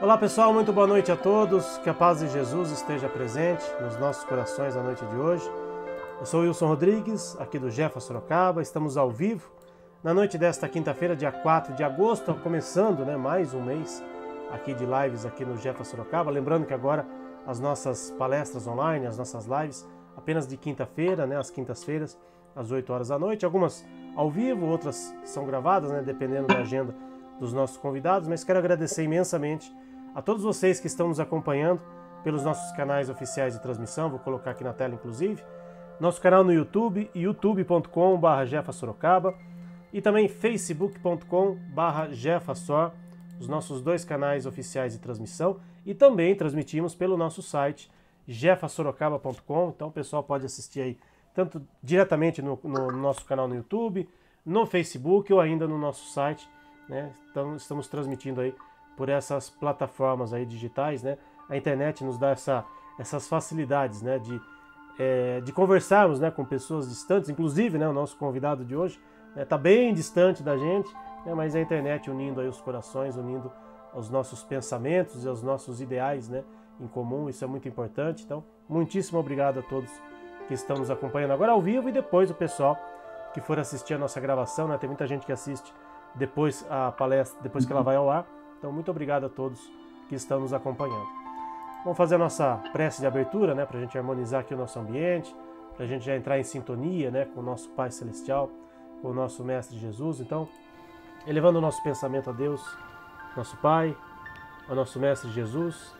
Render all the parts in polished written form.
Olá pessoal, muito boa noite a todos, que a paz de Jesus esteja presente nos nossos corações na noite de hoje. Eu sou Wilson Rodrigues, aqui do Jefa Sorocaba, estamos ao vivo na noite desta quinta-feira, dia 4 de agosto, começando mais um mês aqui de lives aqui no Jefa Sorocaba. Lembrando que agora as nossas palestras online, as nossas lives, apenas de quinta-feira, às quintas-feiras, às 8 horas da noite, algumas ao vivo, outras são gravadas, dependendo da agenda dos nossos convidados, mas quero agradecer imensamente a todos vocês que estão nos acompanhando pelos nossos canais oficiais de transmissão, vou colocar aqui na tela inclusive, nosso canal no YouTube, youtube.com/jefasorocaba e também facebook.com/jefasor, os nossos dois canais oficiais de transmissão, e também transmitimos pelo nosso site jefasorocaba.com, então o pessoal pode assistir aí tanto diretamente no nosso canal no YouTube, no Facebook ou ainda no nosso site, Então estamos transmitindo aí por essas plataformas aí digitais, A internet nos dá essas facilidades, de conversarmos, com pessoas distantes, inclusive, o nosso convidado de hoje está bem distante da gente, mas a internet unindo aí os corações, unindo os nossos pensamentos e os nossos ideais, em comum, isso é muito importante. Então, muitíssimo obrigado a todos que estão nos acompanhando agora ao vivo e depois o pessoal que for assistir a nossa gravação, Tem muita gente que assiste depois a palestra, depois que ela vai ao ar. Então, muito obrigado a todos que estão nos acompanhando. Vamos fazer a nossa prece de abertura, para a gente harmonizar aqui o nosso ambiente, para a gente já entrar em sintonia, com o nosso Pai Celestial, com o nosso Mestre Jesus. Então, elevando o nosso pensamento a Deus, nosso Pai, ao nosso Mestre Jesus,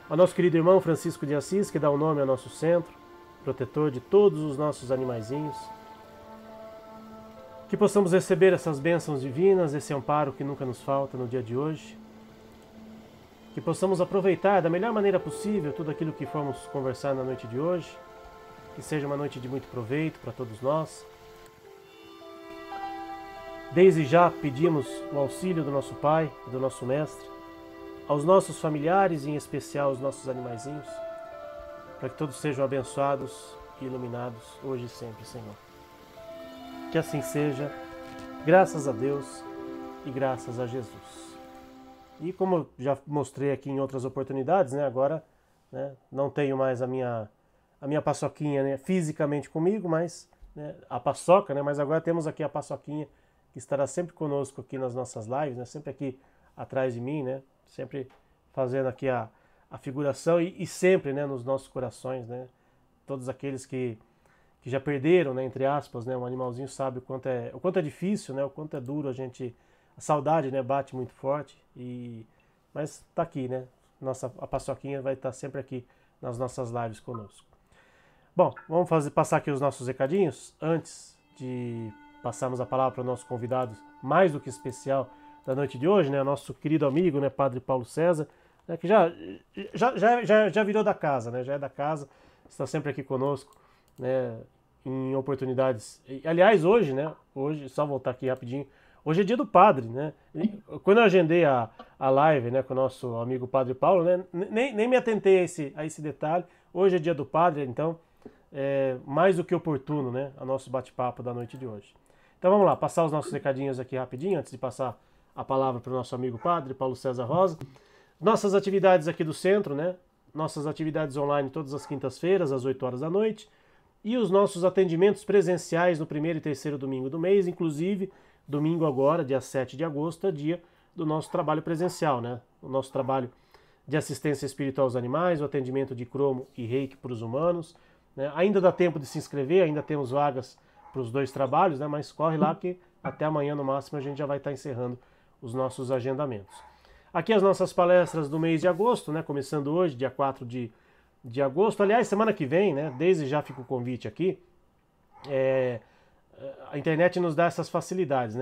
ao nosso querido irmão Francisco de Assis, que dá o nome ao nosso centro, protetor de todos os nossos animaizinhos, que possamos receber essas bênçãos divinas, esse amparo que nunca nos falta no dia de hoje, que possamos aproveitar da melhor maneira possível tudo aquilo que formos conversar na noite de hoje, que seja uma noite de muito proveito para todos nós. Desde já pedimos o auxílio do nosso Pai e do nosso Mestre, aos nossos familiares e em especial aos nossos animaizinhos, para que todos sejam abençoados e iluminados hoje e sempre, Senhor. Que assim seja, graças a Deus e graças a Jesus. E como eu já mostrei aqui em outras oportunidades, agora não tenho mais a minha paçoquinha fisicamente comigo, mas a paçoca, mas agora temos aqui a paçoquinha que estará sempre conosco aqui nas nossas lives, sempre aqui atrás de mim, sempre fazendo aqui a figuração e sempre nos nossos corações, todos aqueles que já perderam, entre aspas, um animalzinho sabe o quanto é difícil, o quanto é duro a saudade, bate muito forte, mas está aqui, a paçoquinha vai estar sempre aqui nas nossas lives conosco. Bom, vamos passar aqui os nossos recadinhos, antes de passarmos a palavra para o nosso convidado mais do que especial da noite de hoje, nosso querido amigo, Padre Paulo César, que já virou da casa, já é da casa, está sempre aqui conosco, em oportunidades. Aliás, hoje, só voltar aqui rapidinho, hoje é dia do padre, Quando eu agendei a live, com o nosso amigo Padre Paulo, nem me atentei a esse detalhe. Hoje é dia do padre, então é mais do que oportuno, a nosso bate-papo da noite de hoje. Então vamos lá, passar os nossos recadinhos aqui rapidinho, antes de passar a palavra para o nosso amigo Padre Paulo César Rosa. Nossas atividades aqui do centro, Nossas atividades online todas as quintas-feiras, às 8 horas da noite. E os nossos atendimentos presenciais no primeiro e terceiro domingo do mês, inclusive domingo agora, dia 7 de agosto, é dia do nosso trabalho presencial, O nosso trabalho de assistência espiritual aos animais, o atendimento de cromo e reiki para os humanos. Ainda dá tempo de se inscrever, ainda temos vagas para os dois trabalhos, mas corre lá que até amanhã no máximo a gente já vai estar encerrando os nossos agendamentos. Aqui as nossas palestras do mês de agosto, começando hoje, dia 4 de agosto. Aliás, semana que vem, desde já fica o convite aqui, a internet nos dá essas facilidades,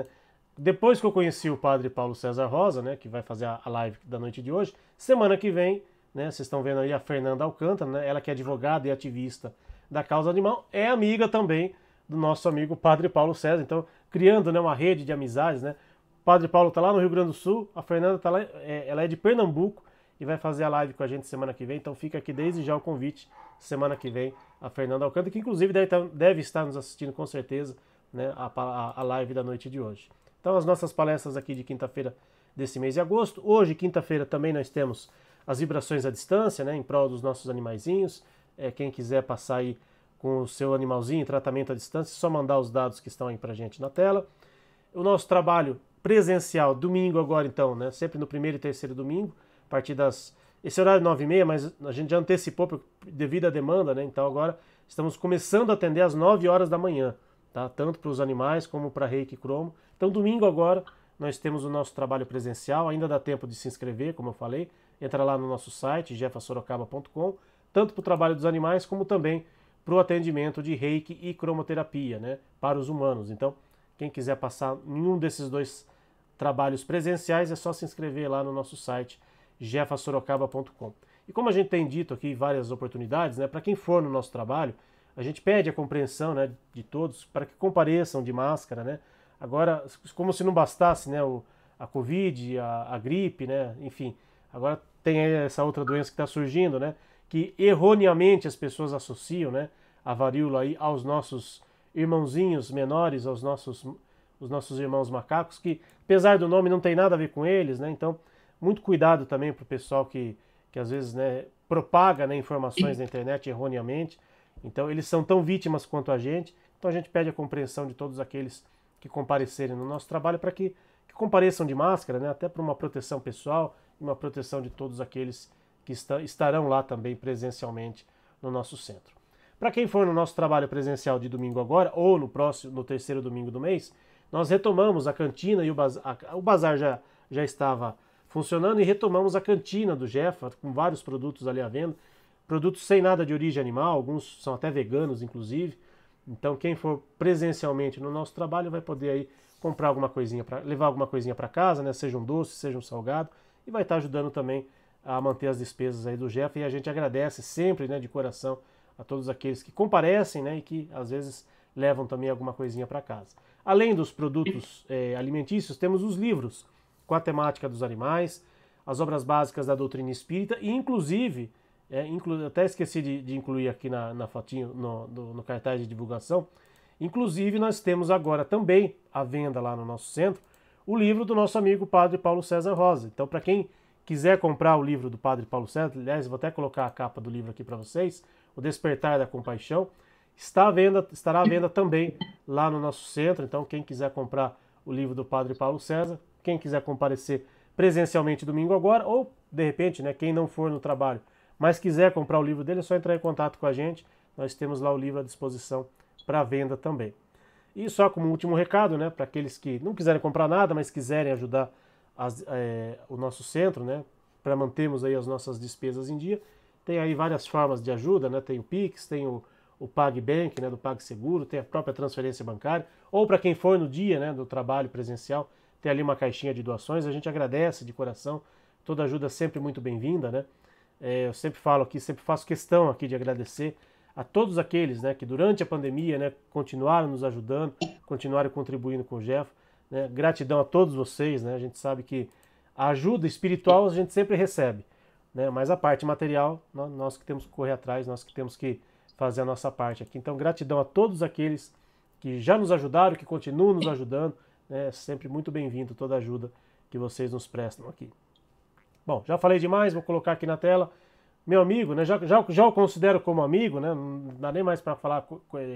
Depois que eu conheci o Padre Paulo César Rosa, que vai fazer a live da noite de hoje, semana que vem, vocês estão vendo aí a Fernanda Alcântara, ela que é advogada e ativista da causa animal, é amiga também do nosso amigo Padre Paulo César, então criando uma rede de amizades, O Padre Paulo está lá no Rio Grande do Sul, a Fernanda está lá, ela é de Pernambuco e vai fazer a live com a gente semana que vem, então fica aqui desde já o convite, semana que vem, a Fernanda Alcântara, que inclusive deve estar nos assistindo com certeza, a live da noite de hoje. Então as nossas palestras aqui de quinta-feira desse mês de agosto. Hoje, quinta-feira, também nós temos as vibrações à distância, né, em prol dos nossos animaizinhos. Quem quiser passar aí com o seu animalzinho em tratamento à distância, é só mandar os dados que estão aí pra gente na tela. O nosso trabalho presencial, domingo agora então, né, sempre no primeiro e terceiro domingo, a partir das... Esse horário 9h30, mas a gente já antecipou devido à demanda, né, então agora estamos começando a atender às 9 horas da manhã, tá? Tanto para os animais como para Reiki Cromo. Então domingo agora nós temos o nosso trabalho presencial, ainda dá tempo de se inscrever, como eu falei, entra lá no nosso site, jeffasorocaba.com, tanto para o trabalho dos animais como também para o atendimento de Reiki e cromoterapia, né, para os humanos. Então, quem quiser passar em um desses dois trabalhos presenciais é só se inscrever lá no nosso site, jeffasorocaba.com. E como a gente tem dito aqui várias oportunidades, né, para quem for no nosso trabalho, a gente pede a compreensão, né, de todos para que compareçam de máscara, né? Agora, como se não bastasse, né, a Covid, a gripe, né, enfim, agora tem essa outra doença que está surgindo, né, que erroneamente as pessoas associam, né, a varíola aí aos nossos irmãozinhos menores, os nossos irmãos macacos, que apesar do nome não tem nada a ver com eles, né, então muito cuidado também para o pessoal que às vezes, né, propaga, né, informações na internet erroneamente. Então eles são tão vítimas quanto a gente, então a gente pede a compreensão de todos aqueles que comparecerem no nosso trabalho para que compareçam de máscara, né, até para uma proteção pessoal e uma proteção de todos aqueles que estarão lá também presencialmente no nosso centro. Para quem for no nosso trabalho presencial de domingo agora, ou no terceiro domingo do mês, nós retomamos a cantina e o bazar já estava funcionando e retomamos a cantina do Jeffa, com vários produtos ali à venda, produtos sem nada de origem animal, alguns são até veganos inclusive. Então quem for presencialmente no nosso trabalho vai poder aí comprar alguma coisinha levar alguma coisinha para casa, né, seja um doce, seja um salgado, e vai estar ajudando também a manter as despesas aí do Jeffa, e a gente agradece sempre, né, de coração a todos aqueles que comparecem, né, e que às vezes levam também alguma coisinha para casa. Além dos produtos alimentícios, temos os livros com a temática dos animais, as obras básicas da doutrina espírita e inclusive, até esqueci de incluir aqui na fotinho, no cartaz de divulgação, inclusive nós temos agora também à venda lá no nosso centro o livro do nosso amigo Padre Paulo César Rosa. Então para quem quiser comprar o livro do Padre Paulo César, aliás, vou até colocar a capa do livro aqui para vocês, O Despertar da Compaixão, estará à venda também lá no nosso centro. Então quem quiser comprar o livro do Padre Paulo César, quem quiser comparecer presencialmente domingo agora, ou de repente, né, quem não for no trabalho, mas quiser comprar o livro dele, é só entrar em contato com a gente, nós temos lá o livro à disposição para venda também. E só como último recado, né, para aqueles que não quiserem comprar nada, mas quiserem ajudar o nosso centro, né, para mantermos aí as nossas despesas em dia, tem aí várias formas de ajuda, né, tem o Pix, tem o PagBank, né, do PagSeguro, tem a própria transferência bancária, ou para quem for no dia, né, do trabalho presencial, tem ali uma caixinha de doações. A gente agradece de coração, toda ajuda sempre muito bem-vinda, né? Eu sempre falo aqui, sempre faço questão aqui de agradecer a todos aqueles, né, que durante a pandemia, né, continuaram nos ajudando, continuaram contribuindo com o Jeff, né? Gratidão a todos vocês, né? A gente sabe que a ajuda espiritual a gente sempre recebe, né? Mas a parte material, nós que temos que correr atrás, nós que temos que fazer a nossa parte aqui. Então, gratidão a todos aqueles que já nos ajudaram, que continuam nos ajudando. É sempre muito bem-vindo toda a ajuda que vocês nos prestam aqui. Bom, já falei demais, vou colocar aqui na tela. Meu amigo, né, já o considero como amigo, né, não dá nem mais para falar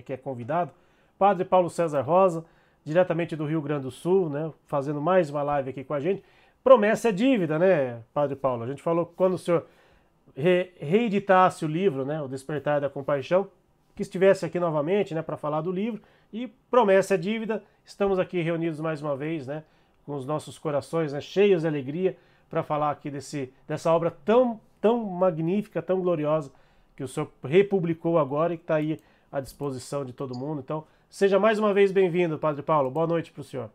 que é convidado. Padre Paulo César Rosa, diretamente do Rio Grande do Sul, né, fazendo mais uma live aqui com a gente. Promessa é dívida, né, Padre Paulo? A gente falou que quando o senhor reeditasse o livro, né, O Despertar da Compaixão, que estivesse aqui novamente, né, para falar do livro. E promessa é dívida, estamos aqui reunidos mais uma vez, né, com os nossos corações, né, cheios de alegria, para falar aqui dessa obra tão magnífica, tão gloriosa, que o senhor republicou agora e que está aí à disposição de todo mundo. Então, seja mais uma vez bem-vindo, Padre Paulo. Boa noite para o senhor.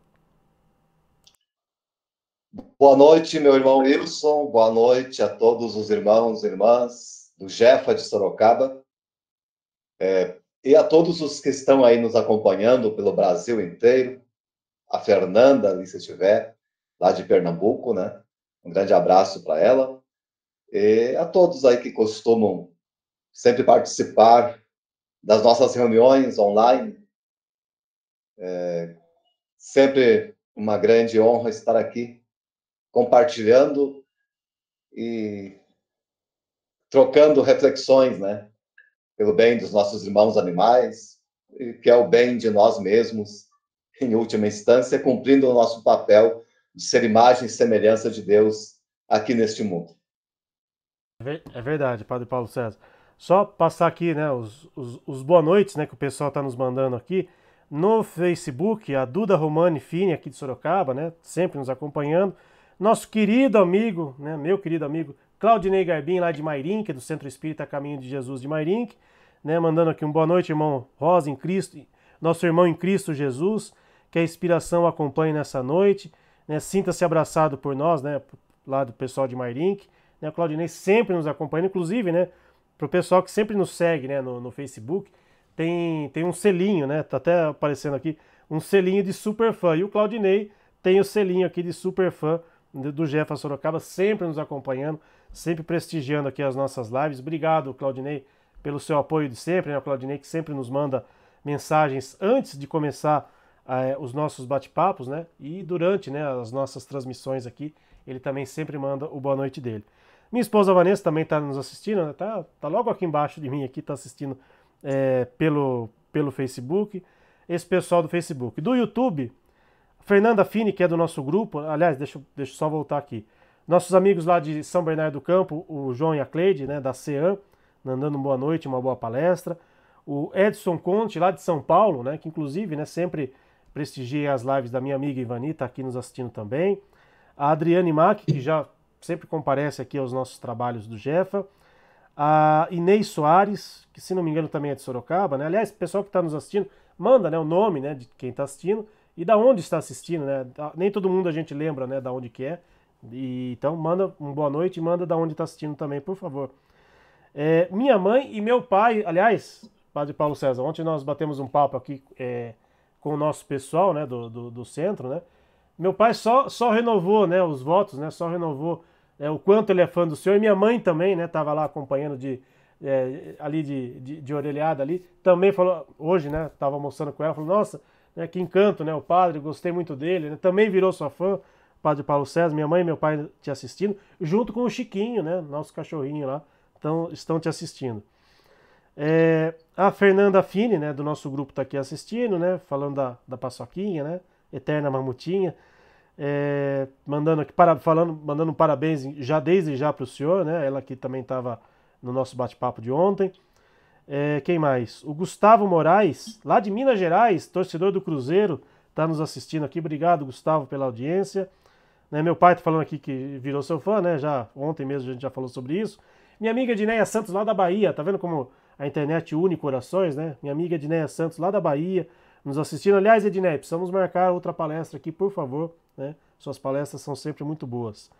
Boa noite, meu irmão Wilson. Boa noite a todos os irmãos e irmãs do Jeffa de Sorocaba. E a todos os que estão aí nos acompanhando pelo Brasil inteiro. A Fernanda, ali se estiver, lá de Pernambuco, né? Um grande abraço para ela. E a todos aí que costumam sempre participar das nossas reuniões online. Sempre uma grande honra estar aqui compartilhando e trocando reflexões, né? Pelo bem dos nossos irmãos animais, e que é o bem de nós mesmos, em última instância, cumprindo o nosso papel de ser imagem e semelhança de Deus aqui neste mundo. É verdade, Padre Paulo César. Só passar aqui, né, os boa noites, né, que o pessoal está nos mandando aqui. No Facebook, a Duda Romani Fini, aqui de Sorocaba, né, sempre nos acompanhando. Nosso querido amigo, né, meu querido amigo, Claudinei Garbim, lá de Mairinque, do Centro Espírita Caminho de Jesus de Mairinque, né, mandando aqui um boa noite, irmão Rosa em Cristo, nosso irmão em Cristo Jesus, que a inspiração o acompanhe nessa noite, né, sinta-se abraçado por nós, né, lá do pessoal de Mairinque, né, o Claudinei sempre nos acompanha, inclusive, né, para o pessoal que sempre nos segue, né, no Facebook, tem um selinho, né, tá até aparecendo aqui, um selinho de super fã, e o Claudinei tem o selinho aqui de super fã do Jefa Sorocaba, sempre nos acompanhando, sempre prestigiando aqui as nossas lives. Obrigado, Claudinei, pelo seu apoio de sempre, né, o Claudinei que sempre nos manda mensagens antes de começar os nossos bate-papos, né, e durante, né, as nossas transmissões aqui, ele também sempre manda o boa noite dele. Minha esposa Vanessa também está nos assistindo, né, tá logo aqui embaixo de mim, aqui está assistindo pelo Facebook, esse pessoal do Facebook. Do YouTube, Fernanda Fini, que é do nosso grupo, aliás, deixa eu só voltar aqui. Nossos amigos lá de São Bernardo do Campo, o João e a Cleide, né, da CEAM, mandando uma boa noite, uma boa palestra. O Edson Conte, lá de São Paulo, né, que inclusive, né, sempre prestigia as lives da minha amiga Ivani, está aqui nos assistindo também. A Adriane Mack, que já sempre comparece aqui aos nossos trabalhos do Jefa. A Inês Soares, que se não me engano também é de Sorocaba, né? Aliás, o pessoal que está nos assistindo, manda, né, o nome, né, de quem está assistindo e da onde está assistindo, né? Nem todo mundo a gente lembra, né, da onde que é. Então manda uma boa noite e manda da onde está assistindo também, por favor. Minha mãe e meu pai, aliás, Padre Paulo César, ontem nós batemos um papo aqui com o nosso pessoal, né, do centro, né? Meu pai só renovou, né, os votos, né? Só renovou o quanto ele é fã do senhor. E minha mãe também, né, estava lá acompanhando ali de orelhada ali. Também falou, hoje, né, estava almoçando com ela, falou, nossa, né, que encanto, né, o padre, gostei muito dele, né? Também virou sua fã, Padre Paulo César, minha mãe e meu pai te assistindo, junto com o Chiquinho, né, nosso cachorrinho lá, estão te assistindo. A Fernanda Fini, né, do nosso grupo está aqui assistindo, né, falando da paçoquinha, né, Eterna Mamutinha. Mandando um parabéns desde já para o senhor, né? Ela que também estava no nosso bate-papo de ontem. Quem mais? O Gustavo Moraes, lá de Minas Gerais, torcedor do Cruzeiro, está nos assistindo aqui. Obrigado, Gustavo, pela audiência. Né, meu pai está falando aqui que virou seu fã, né? Já ontem mesmo a gente já falou sobre isso. Minha amiga Edneia Santos, lá da Bahia, tá vendo como a internet une corações, né? Minha amiga Edneia Santos, lá da Bahia, nos assistindo. Aliás, Edneia, precisamos marcar outra palestra aqui, por favor. Né? Suas palestras são sempre muito boas.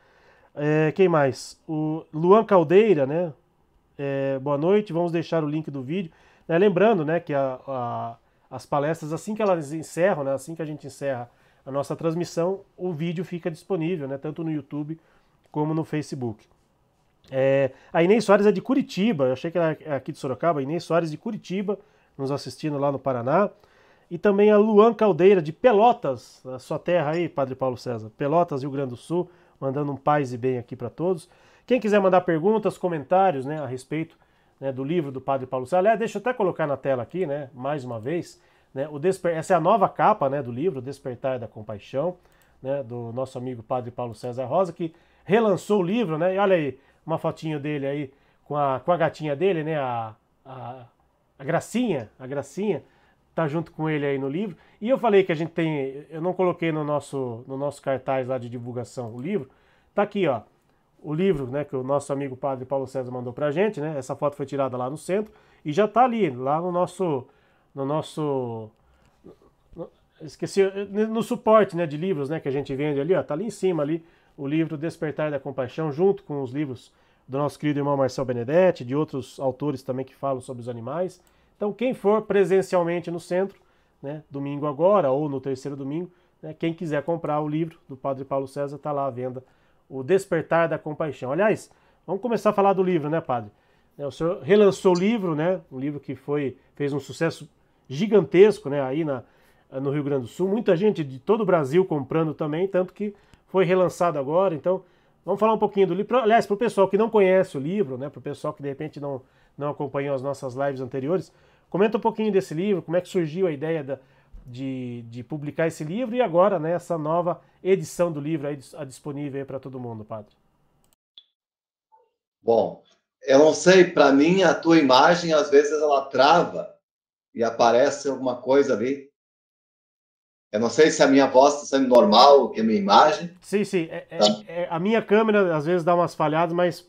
Quem mais? O Luan Caldeira, né? Boa noite, vamos deixar o link do vídeo. Lembrando, né, que as palestras, assim que elas encerram, né, assim que a gente encerra a nossa transmissão, o vídeo fica disponível, né, tanto no YouTube como no Facebook. A Inês Soares é de Curitiba, eu achei que era aqui de Sorocaba. A Inês Soares de Curitiba, nos assistindo lá no Paraná. E também a Luan Caldeira, de Pelotas, a sua terra aí, Padre Paulo César. Pelotas, Rio Grande do Sul, mandando um paz e bem aqui para todos. Quem quiser mandar perguntas, comentários, né, a respeito, né, do livro do Padre Paulo César. Aliás, deixa eu até colocar na tela aqui, né, mais uma vez. Né, essa é a nova capa, né, do livro, Despertar da Compaixão, né, do nosso amigo Padre Paulo César Rosa, que relançou o livro, né, e olha aí uma fotinho dele aí com a gatinha dele, né, a Gracinha, tá junto com ele aí no livro. E eu falei que a gente tem, eu não coloquei no nosso cartaz lá de divulgação o livro, tá aqui, ó, o livro, né, que o nosso amigo Padre Paulo César mandou pra gente, né, essa foto foi tirada lá no centro, e já tá ali, lá no suporte, né, de livros, né, que a gente vende ali, ó, tá ali em cima ali, o livro Despertar da Compaixão, junto com os livros do nosso querido irmão Marcel Benedetti, de outros autores também que falam sobre os animais. Então, quem for presencialmente no centro, né, domingo agora ou no terceiro domingo, né, quem quiser comprar o livro do Padre Paulo César, está lá à venda, o Despertar da Compaixão. Aliás, vamos começar a falar do livro, né, Padre? O senhor relançou o livro, né, um livro que fez um sucesso gigantesco, né, aí no Rio Grande do Sul. Muita gente de todo o Brasil comprando também, tanto que foi relançado agora, então vamos falar um pouquinho do livro. Aliás, para o pessoal que não conhece o livro, né, para o pessoal que de repente não acompanhou as nossas lives anteriores, comenta um pouquinho desse livro, como é que surgiu a ideia de publicar esse livro e agora, né, essa nova edição do livro aí disponível para todo mundo, padre. Bom, eu não sei, para mim a tua imagem às vezes ela trava e aparece alguma coisa ali. Eu não sei se a minha voz está sendo normal, que a minha imagem. Sim, sim. Tá? A minha câmera às vezes dá umas falhadas, mas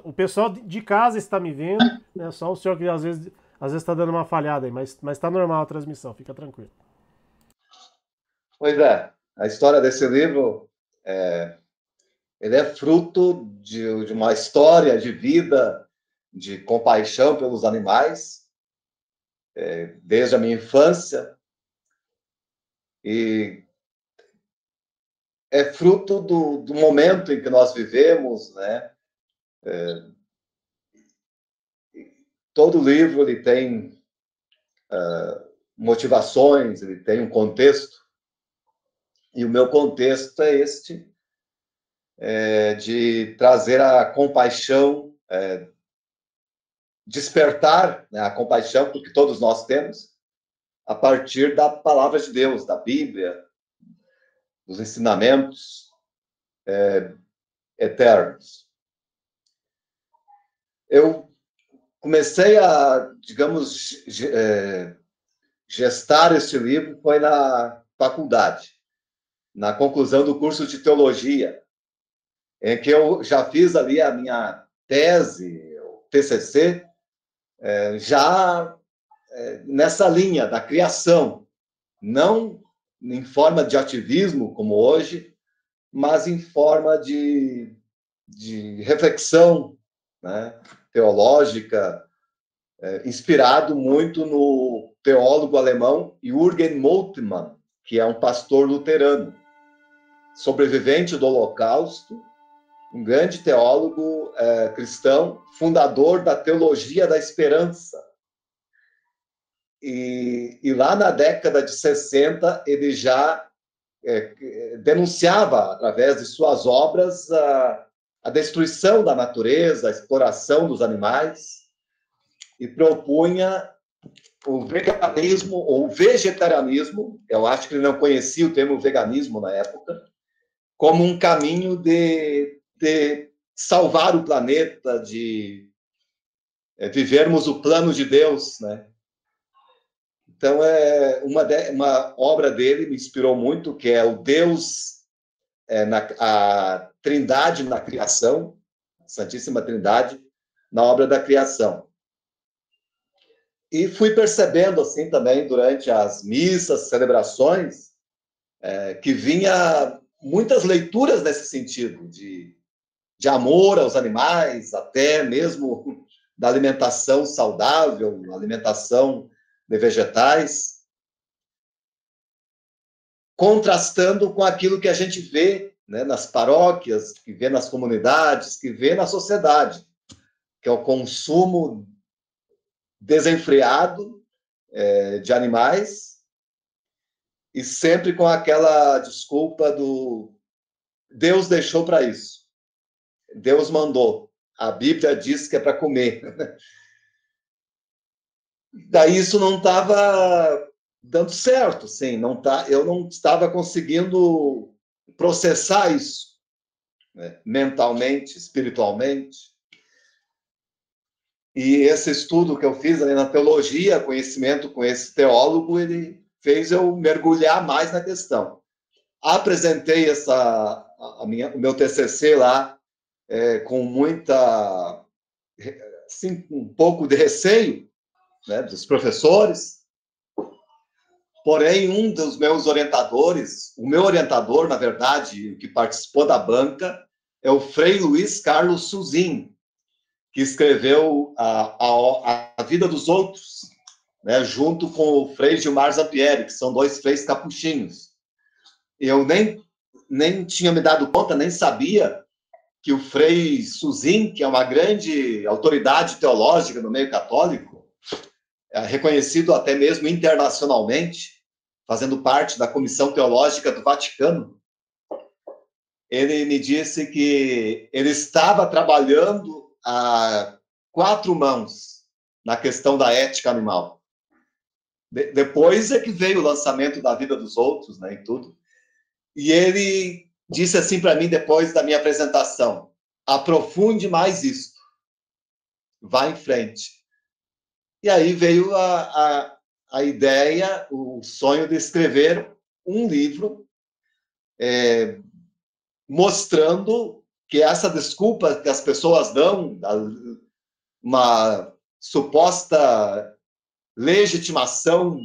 o pessoal de casa está me vendo, né? Só o senhor que às vezes está dando uma falhada aí, mas está normal a transmissão, fica tranquilo. Pois é, a história desse livro ele é fruto de uma história de vida, de compaixão pelos animais, desde a minha infância, e é fruto do momento em que nós vivemos, né? Todo livro ele tem motivações, ele tem um contexto, e o meu contexto é este, de trazer a compaixão, despertar, né, a compaixão, porque todos nós temos, a partir da palavra de Deus, da Bíblia, dos ensinamentos eternos. Eu comecei a, digamos, gestar este livro foi na faculdade, na conclusão do curso de teologia, em que eu já fiz ali a minha tese, o TCC, já nessa linha da criação, não em forma de ativismo como hoje, mas em forma de reflexão, né, teológica, inspirado muito no teólogo alemão Jürgen Moltmann, que é um pastor luterano, sobrevivente do Holocausto, um grande teólogo cristão, fundador da teologia da esperança. E lá na década de 60, ele já denunciava, através de suas obras, a destruição da natureza, a exploração dos animais, e propunha o veganismo ou o vegetarianismo, eu acho que ele não conhecia o termo veganismo na época, como um caminho de salvar o planeta, de vivermos o plano de Deus, né? Então, uma obra dele me inspirou muito, que é o Deus, a Trindade na criação, a Santíssima Trindade, na obra da criação. E fui percebendo, assim, também, durante as missas, celebrações, que vinha muitas leituras nesse sentido, de amor aos animais, até mesmo da alimentação saudável, alimentação de vegetais, contrastando com aquilo que a gente vê, né, nas paróquias, que vê nas comunidades, que vê na sociedade, que é o consumo desenfreado de animais, e sempre com aquela desculpa do Deus deixou para isso. Deus mandou. A Bíblia diz que é para comer. Daí isso não estava dando certo, sim, eu não estava conseguindo processar isso, né, mentalmente, espiritualmente. E esse estudo que eu fiz ali na teologia, conhecimento com esse teólogo, ele fez eu mergulhar mais na questão. Apresentei o meu TCC lá com muita, assim, um pouco de receio, né, dos professores. Porém, um dos meus orientadores, o meu orientador, na verdade, que participou da banca, é o Frei Luiz Carlos Suzin, que escreveu a Vida dos Outros, né, junto com o Frei Gilmar Zampieri, que são dois freis capuchinhos. Eu nem tinha me dado conta, nem sabia que o Frei Suzin, que é uma grande autoridade teológica no meio católico, reconhecido até mesmo internacionalmente, fazendo parte da Comissão Teológica do Vaticano, ele me disse que ele estava trabalhando a quatro mãos na questão da ética animal. Depois é que veio o lançamento da Vida dos Outros, né, e tudo. E ele disse assim para mim, depois da minha apresentação: aprofunde mais isso, vá em frente. E aí veio a ideia, o sonho de escrever um livro mostrando que essa desculpa que as pessoas dão, uma suposta legitimação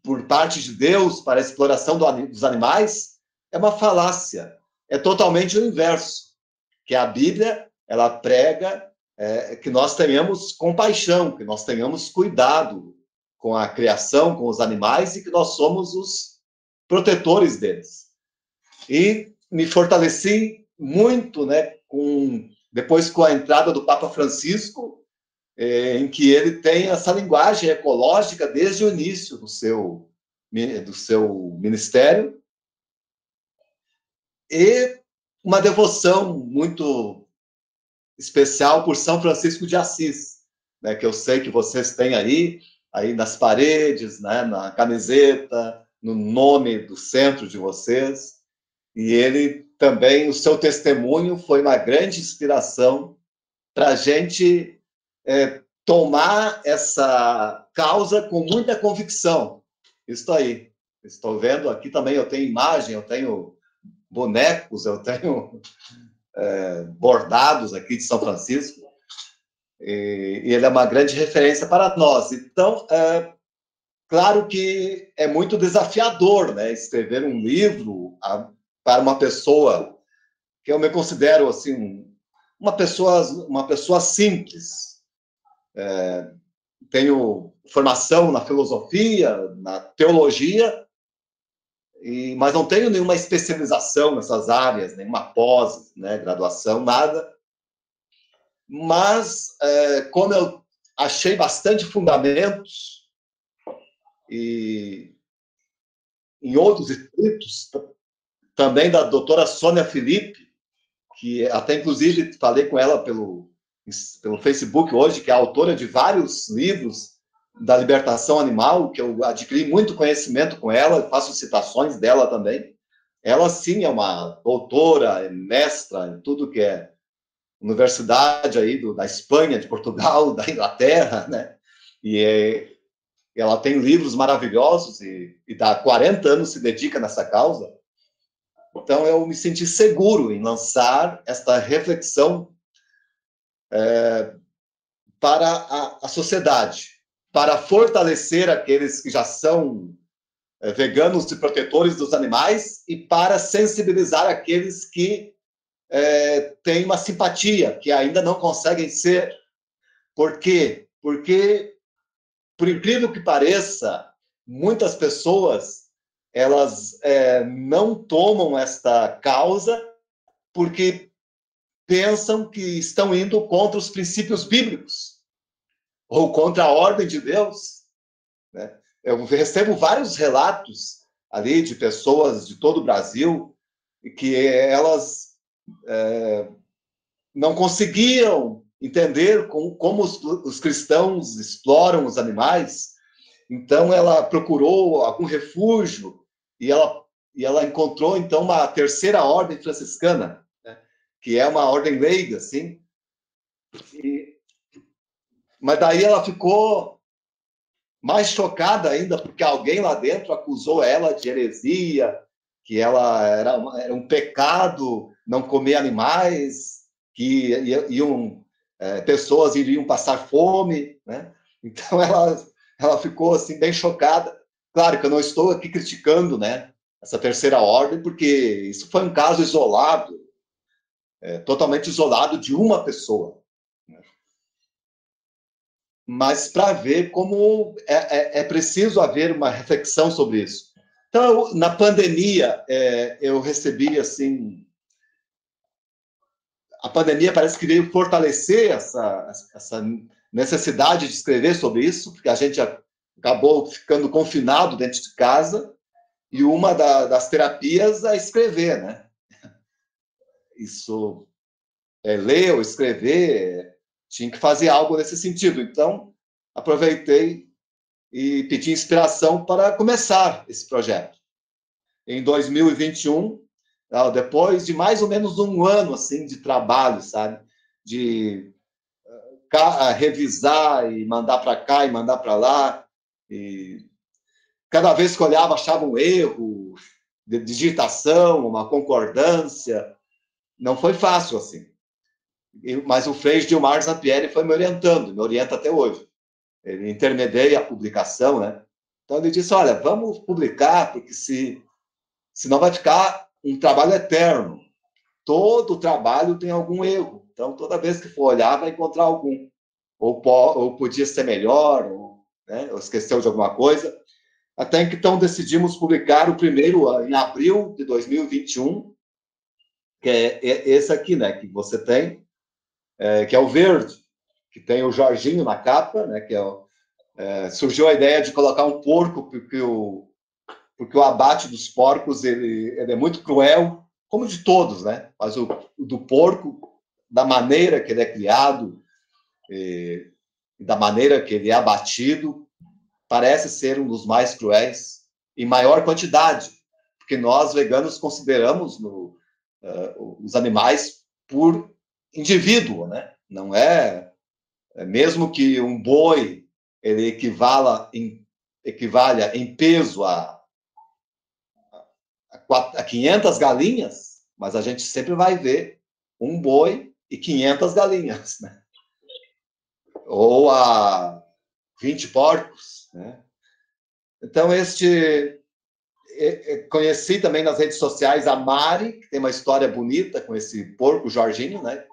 por parte de Deus para a exploração dos animais, é uma falácia. É totalmente o inverso. Que a Bíblia, ela prega que nós tenhamos compaixão, que nós tenhamos cuidado com a criação, com os animais, e que nós somos os protetores deles. E me fortaleci muito, né, depois com a entrada do Papa Francisco, em que ele tem essa linguagem ecológica desde o início do seu ministério, e uma devoção muito especial por São Francisco de Assis, né, que eu sei que vocês têm aí nas paredes, né, na camiseta, no nome do centro de vocês. E ele também, o seu testemunho foi uma grande inspiração para a gente tomar essa causa com muita convicção. Isso aí. Estou vendo aqui também, eu tenho imagem, eu tenho bonecos, eu tenho bordados aqui de São Francisco. E ele é uma grande referência para nós. Então, claro que é muito desafiador, né, escrever um livro para uma pessoa que eu me considero assim uma pessoa simples. Tenho formação na filosofia, na teologia, mas não tenho nenhuma especialização nessas áreas, nenhuma pós, né, graduação, nada. Mas como eu achei bastante fundamentos e em outros escritos, também da doutora Sônia Felipe, que até inclusive falei com ela pelo Facebook hoje, que é autora de vários livros da libertação animal, que eu adquiri muito conhecimento com ela, faço citações dela também. Ela, sim, é uma doutora, é mestra em tudo que é universidade aí da Espanha, de Portugal, da Inglaterra, né? E ela tem livros maravilhosos e há 40 anos se dedica nessa causa. Então, eu me senti seguro em lançar esta reflexão para a sociedade, para fortalecer aqueles que já são veganos e protetores dos animais e para sensibilizar aqueles que têm uma simpatia, que ainda não conseguem ser. Por quê? Porque, por incrível que pareça, muitas pessoas elas não tomam esta causa porque pensam que estão indo contra os princípios bíblicos ou contra a ordem de Deus, né? Eu recebo vários relatos ali de pessoas de todo o Brasil que elas não conseguiam entender como os cristãos exploram os animais. Então ela procurou algum refúgio e ela encontrou então uma terceira ordem franciscana, né, que é uma ordem leiga, assim. Mas daí ela ficou mais chocada ainda porque alguém lá dentro acusou ela de heresia, que ela era um pecado não comer animais, que pessoas iriam passar fome, né? Então ela ficou assim bem chocada. Claro que eu não estou aqui criticando, né, essa terceira ordem, porque isso foi um caso isolado, totalmente isolado de uma pessoa, né? Mas para ver como é preciso haver uma reflexão sobre isso. Então, na pandemia, eu recebi assim, a pandemia parece que veio fortalecer essa necessidade de escrever sobre isso, porque a gente acabou ficando confinado dentro de casa, e uma das terapias é escrever, né? isso ler ou escrever, tinha que fazer algo nesse sentido. Então, aproveitei e pedi inspiração para começar esse projeto. Em 2021, depois de mais ou menos um ano assim de trabalho, sabe, de revisar e mandar para cá e mandar para lá, e cada vez que olhava achava um erro de digitação, uma concordância. Não foi fácil assim. Mas o Frei Gilmar Zampieri foi me orientando, me orienta até hoje. Ele intermedia a publicação, né? Então ele disse, olha, vamos publicar, porque senão vai ficar um trabalho eterno. Todo trabalho tem algum erro. Então, toda vez que for olhar, vai encontrar algum. Ou podia ser melhor, ou esqueceu de alguma coisa. Até que então decidimos publicar o primeiro em abril de 2021, que é esse aqui, né, que você tem, que é o verde, que tem o Jorginho na capa, né, que surgiu a ideia de colocar um porco, porque o abate dos porcos ele é muito cruel, como de todos, né? Mas o do porco, da maneira que ele é criado, e da maneira que ele é abatido, parece ser um dos mais cruéis, em maior quantidade, porque nós veganos consideramos os animais por indivíduo, né? Não mesmo que um boi ele equivalha em peso a 500 galinhas, mas a gente sempre vai ver um boi e 500 galinhas, né? Ou a 20 porcos, né? Então, conheci também nas redes sociais a Mari, que tem uma história bonita com esse porco Jorginho, né?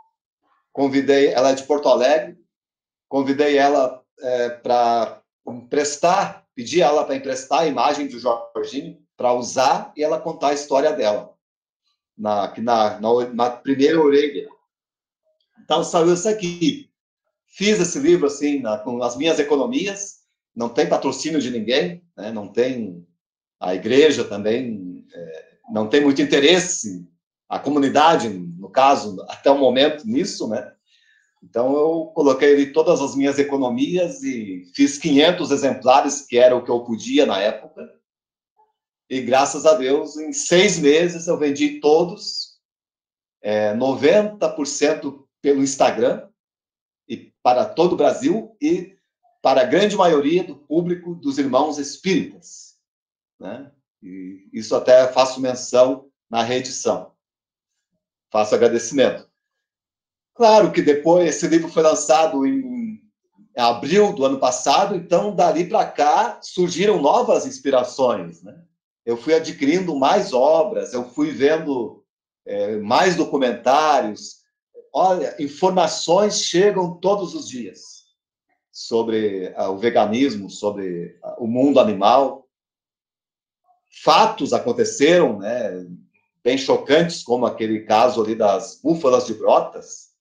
Convidei, ela é de Porto Alegre, convidei ela para emprestar, pedi ela para emprestar a imagem do Jorginho para usar e ela contar a história dela na primeira orelha. Então saiu isso aqui. Fiz esse livro assim com as minhas economias, não tem patrocínio de ninguém, né? Não tem a igreja também, não tem muito interesse, a comunidade, no caso, até o momento nisso, né? Então, eu coloquei ali todas as minhas economias e fiz 500 exemplares, que era o que eu podia na época. E, graças a Deus, em 6 meses eu vendi todos, 90% pelo Instagram, e para todo o Brasil, e para a grande maioria do público dos irmãos espíritas, né? E isso até faço menção na reedição. Faço agradecimento. Claro que depois esse livro foi lançado em abril do ano passado, então dali para cá surgiram novas inspirações, né? Eu fui adquirindo mais obras, eu fui vendo mais documentários. Olha, informações chegam todos os dias sobre o veganismo, sobre o mundo animal. Fatos aconteceram, né, bem chocantes, como aquele caso ali das búfalas de Brotas.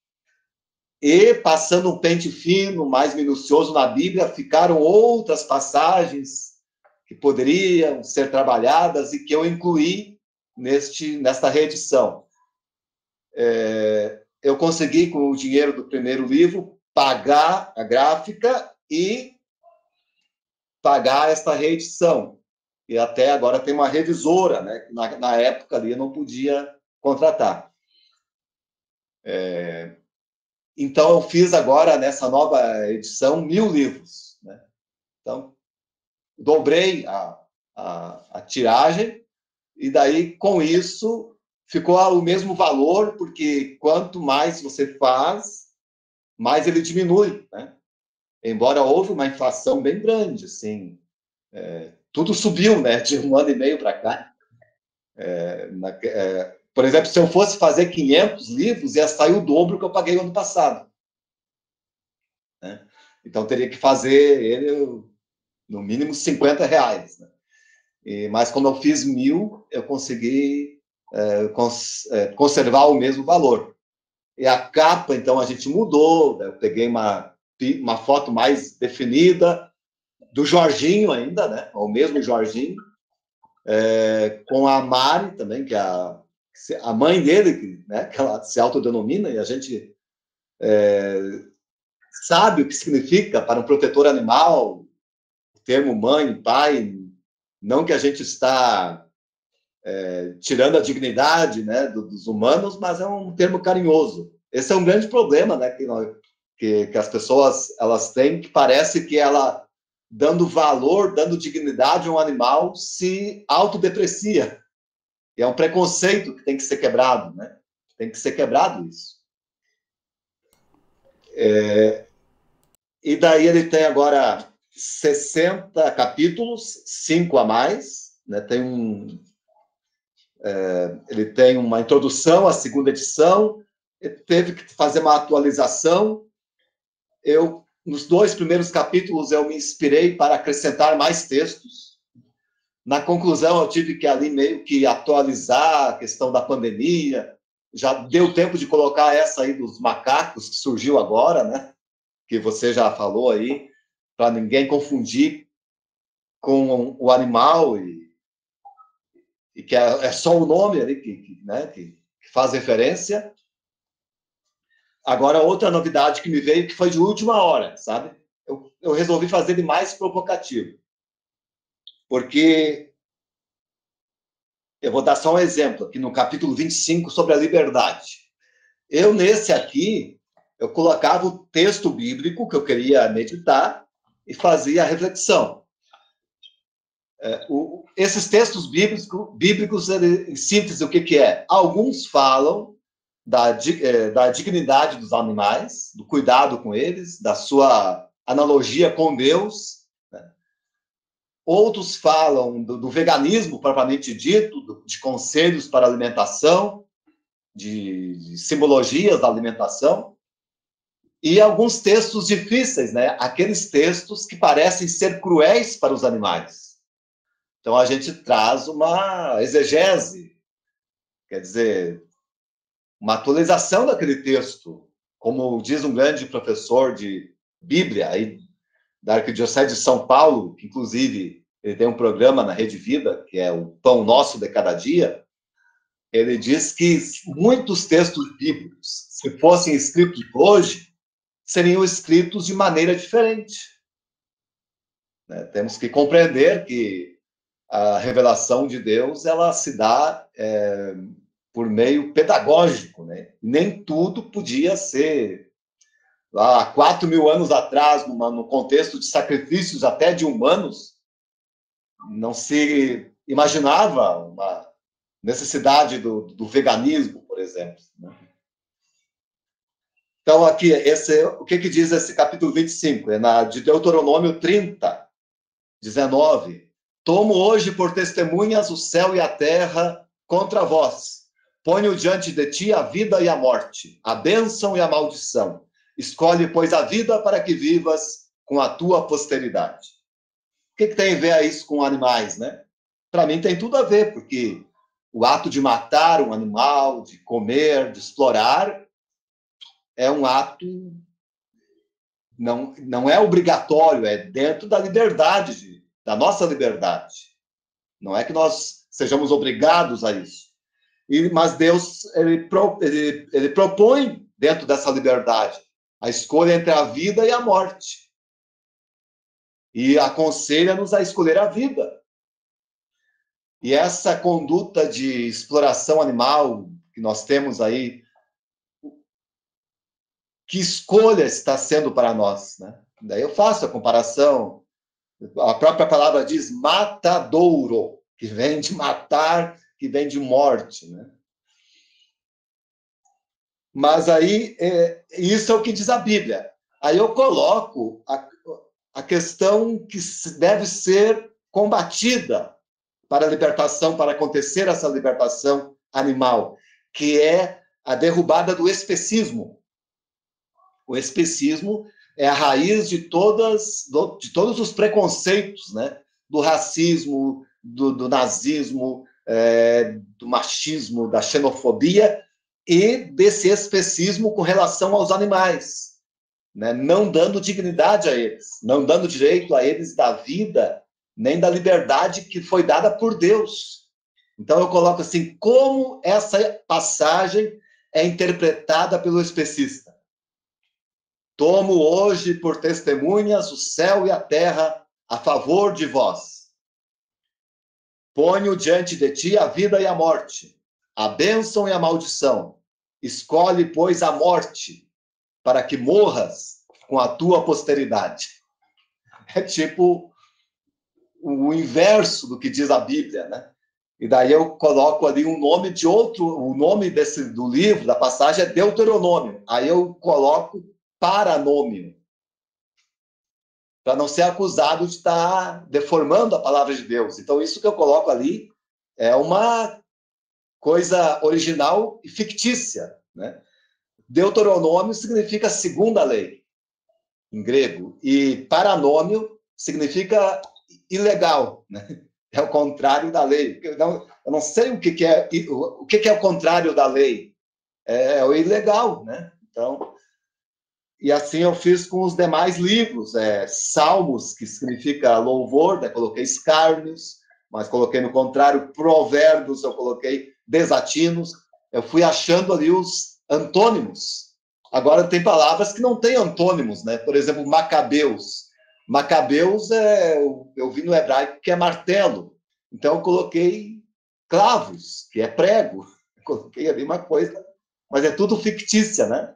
E, passando um pente fino, mais minucioso na Bíblia, ficaram outras passagens que poderiam ser trabalhadas e que eu incluí nesta reedição. Eu consegui, com o dinheiro do primeiro livro, pagar a gráfica e pagar esta reedição. E até agora tem uma revisora, né? Na época ali eu não podia contratar. Então, eu fiz agora, nessa nova edição, 1000 livros, né? Então, dobrei a tiragem, e daí, com isso, ficou o mesmo valor, porque quanto mais você faz, mais ele diminui, né? Embora houve uma inflação bem grande, assim, tudo subiu, né, de um ano e meio para cá. Por exemplo, se eu fosse fazer 500 livros, ia sair o dobro que eu paguei no ano passado, né? Então, teria que fazer ele, no mínimo, R$50, né? Mas, como eu fiz 1000, eu consegui conservar o mesmo valor. E a capa, então, a gente mudou, né? Eu peguei uma foto mais definida, do Jorginho ainda, né? O mesmo Jorginho, com a Mari também, que é a mãe dele, né, que ela se autodenomina, e a gente sabe o que significa para um protetor animal, o termo mãe, pai, não que a gente está tirando a dignidade, né, dos humanos, mas é um termo carinhoso. Esse é um grande problema, né, que as pessoas elas têm, que parece que ela, dando valor, dando dignidade a um animal, se autodeprecia. E é um preconceito que tem que ser quebrado, né? Tem que ser quebrado isso. E daí ele tem agora 60 capítulos, 5 a mais, né? Ele tem uma introdução, a segunda edição, teve que fazer uma atualização. Nos 2 primeiros capítulos, eu me inspirei para acrescentar mais textos. Na conclusão, eu tive que ali meio que atualizar a questão da pandemia. Já deu tempo de colocar essa aí dos macacos, que surgiu agora, né? Que você já falou aí, para ninguém confundir com o animal, e que é só o nome ali que faz referência. Agora, outra novidade que me veio, que foi de última hora, sabe? Eu resolvi fazer ele mais provocativo. Porque eu vou dar só um exemplo aqui no capítulo 25 sobre a liberdade. Nesse aqui, eu colocava o texto bíblico que eu queria meditar e fazia a reflexão. Esses textos bíblicos, em síntese, o que é? Alguns falam da dignidade dos animais, do cuidado com eles, da sua analogia com Deus. Né? Outros falam do veganismo propriamente dito, de conselhos para alimentação, de simbologias da alimentação, e alguns textos difíceis, né? Aqueles textos que parecem ser cruéis para os animais. Então, a gente traz uma exegese, quer dizer, uma atualização daquele texto, como diz um grande professor de Bíblia aí, da Arquidiocese de São Paulo, que inclusive ele tem um programa na Rede Vida, que é o Pão Nosso de Cada Dia. Ele diz que muitos textos bíblicos, se fossem escritos hoje, seriam escritos de maneira diferente. Né? Temos que compreender que a revelação de Deus ela se dá por meio pedagógico, né? Nem tudo podia ser lá há 4.000 anos atrás, no contexto de sacrifícios até de humanos, não se imaginava uma necessidade do veganismo, por exemplo. Né? Então, aqui, o que diz esse capítulo 25? É de Deuteronômio 30, 19. Tomo hoje por testemunhas o céu e a terra contra vós. Ponho diante de ti a vida e a morte, a bênção e a maldição. Escolhe, pois, a vida para que vivas com a tua posteridade. O que tem a ver isso com animais, né? Para mim tem tudo a ver, porque o ato de matar um animal, de comer, de explorar, é um ato, não é obrigatório, é dentro da liberdade, da nossa liberdade. Não é que nós sejamos obrigados a isso. Mas Deus, ele propõe, dentro dessa liberdade, a escolha entre a vida e a morte. E aconselha-nos a escolher a vida. E essa conduta de exploração animal que nós temos aí, que escolha está sendo para nós? Né? Daí eu faço a comparação. A própria palavra diz matadouro, que vem de matar, que vem de morte. Né? Mas aí, isso é o que diz a Bíblia. Aí eu coloco a questão que deve ser combatida para a libertação, para acontecer essa libertação animal, que é a derrubada do especismo. O especismo é a raiz de todos os preconceitos, né? Do racismo, do nazismo, do machismo, da xenofobia e desse especismo com relação aos animais, né? Não dando dignidade a eles, não dando direito a eles da vida, nem da liberdade que foi dada por Deus. Então eu coloco assim, como essa passagem é interpretada pelo especista. Tomo hoje por testemunhas o céu e a terra a favor de vós. Ponho diante de ti a vida e a morte, a bênção e a maldição. Escolhe, pois, a morte, para que morras com a tua posteridade. É tipo o inverso do que diz a Bíblia, né? E daí eu coloco ali um nome de outro, o nome do livro, da passagem é Deuteronômio. Aí eu coloco paranômio, para não ser acusado de estar deformando a palavra de Deus. Então isso que eu coloco ali é uma coisa original e fictícia, né? Deuteronômio significa segunda lei, em grego, e paranômio significa ilegal, né? É o contrário da lei. Eu não sei o que é o contrário da lei. É o ilegal, né? Então, e assim eu fiz com os demais livros. Salmos, que significa louvor, né? Coloquei escárnios, mas coloquei no contrário. Provérbios, eu coloquei desatinos. Eu fui achando ali os antônimos. Agora, tem palavras que não têm antônimos, né? Por exemplo, Macabeus. Macabeus, eu vi no hebraico que é martelo. Então, eu coloquei clavos, que é prego. Eu coloquei ali uma coisa, mas é tudo fictícia, né?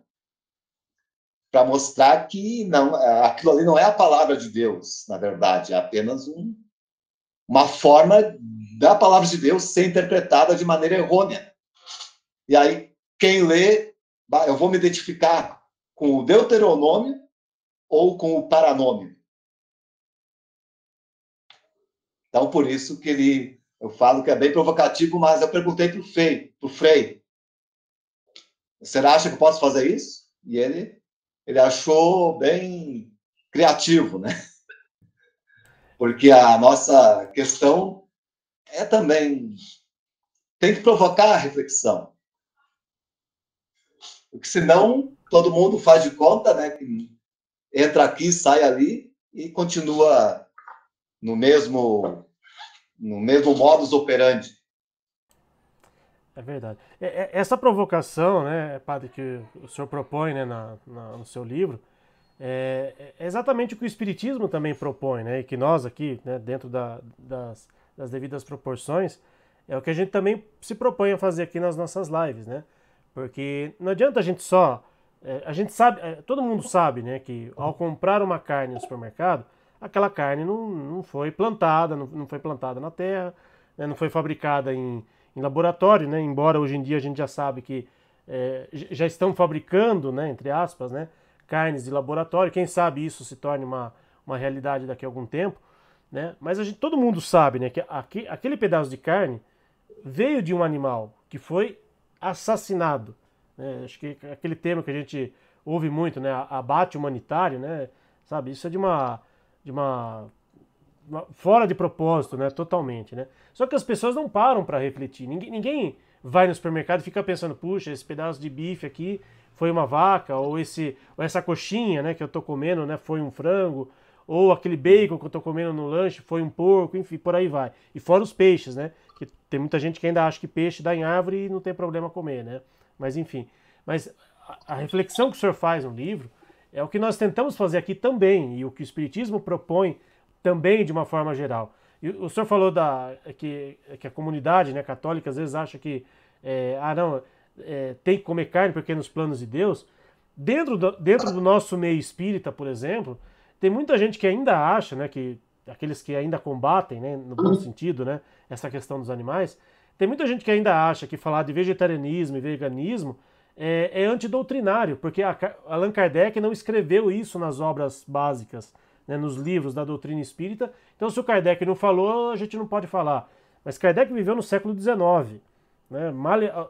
Para mostrar que não, aquilo ali não é a palavra de Deus, na verdade, é apenas uma forma da palavra de Deus ser interpretada de maneira errônea. E aí, quem lê, eu vou me identificar com o Deuteronômio ou com o paranômio. Então, por isso que eu falo que é bem provocativo, mas eu perguntei para o Frei, você acha que eu posso fazer isso? E ele achou bem criativo, né? Porque a nossa questão também tem que provocar a reflexão. Porque senão todo mundo faz de conta, né, que entra aqui, sai ali e continua no mesmo modus operandi. É verdade. Essa provocação, né, padre, que o senhor propõe, né, no seu livro, é exatamente o que o Espiritismo também propõe, né, e que nós aqui, né, dentro das devidas proporções, é o que a gente também se propõe a fazer aqui nas nossas lives, né? Porque não adianta a gente só... a gente sabe, todo mundo sabe, né, que ao comprar uma carne no supermercado, aquela carne não foi plantada, não foi plantada na terra, né, não foi fabricada em laboratório, né? Embora hoje em dia a gente já sabe que já estão fabricando, né, entre aspas, né, carnes de laboratório. Quem sabe isso se torne uma realidade daqui a algum tempo, né? Mas todo mundo sabe, né, que aquele pedaço de carne veio de um animal que foi assassinado, né? Acho que aquele termo que a gente ouve muito, né, abate humanitário, né? Sabe, isso é de uma fora de propósito, né? Totalmente, né? Só que as pessoas não param para refletir. Ninguém vai no supermercado e fica pensando, puxa, esse pedaço de bife aqui foi uma vaca, ou essa coxinha, né, que eu tô comendo, né, foi um frango, ou aquele bacon que eu tô comendo no lanche foi um porco, enfim, por aí vai. E fora os peixes, né? Que tem muita gente que ainda acha que peixe dá em árvore e não tem problema comer, né? Mas enfim. Mas a reflexão que o senhor faz no livro é o que nós tentamos fazer aqui também, e o que o Espiritismo propõe também de uma forma geral. E o senhor falou que a comunidade, né, católica às vezes acha que tem que comer carne porque é nos planos de Deus. Dentro do nosso meio espírita, por exemplo, tem muita gente que ainda acha, né, que aqueles que ainda combatem, né, no bom sentido, né, essa questão dos animais, tem muita gente que ainda acha que falar de vegetarianismo e veganismo é antidoutrinário, porque Allan Kardec não escreveu isso nas obras básicas, né, nos livros da doutrina espírita. Então, se o Kardec não falou, a gente não pode falar. Mas Kardec viveu no século XIX, né,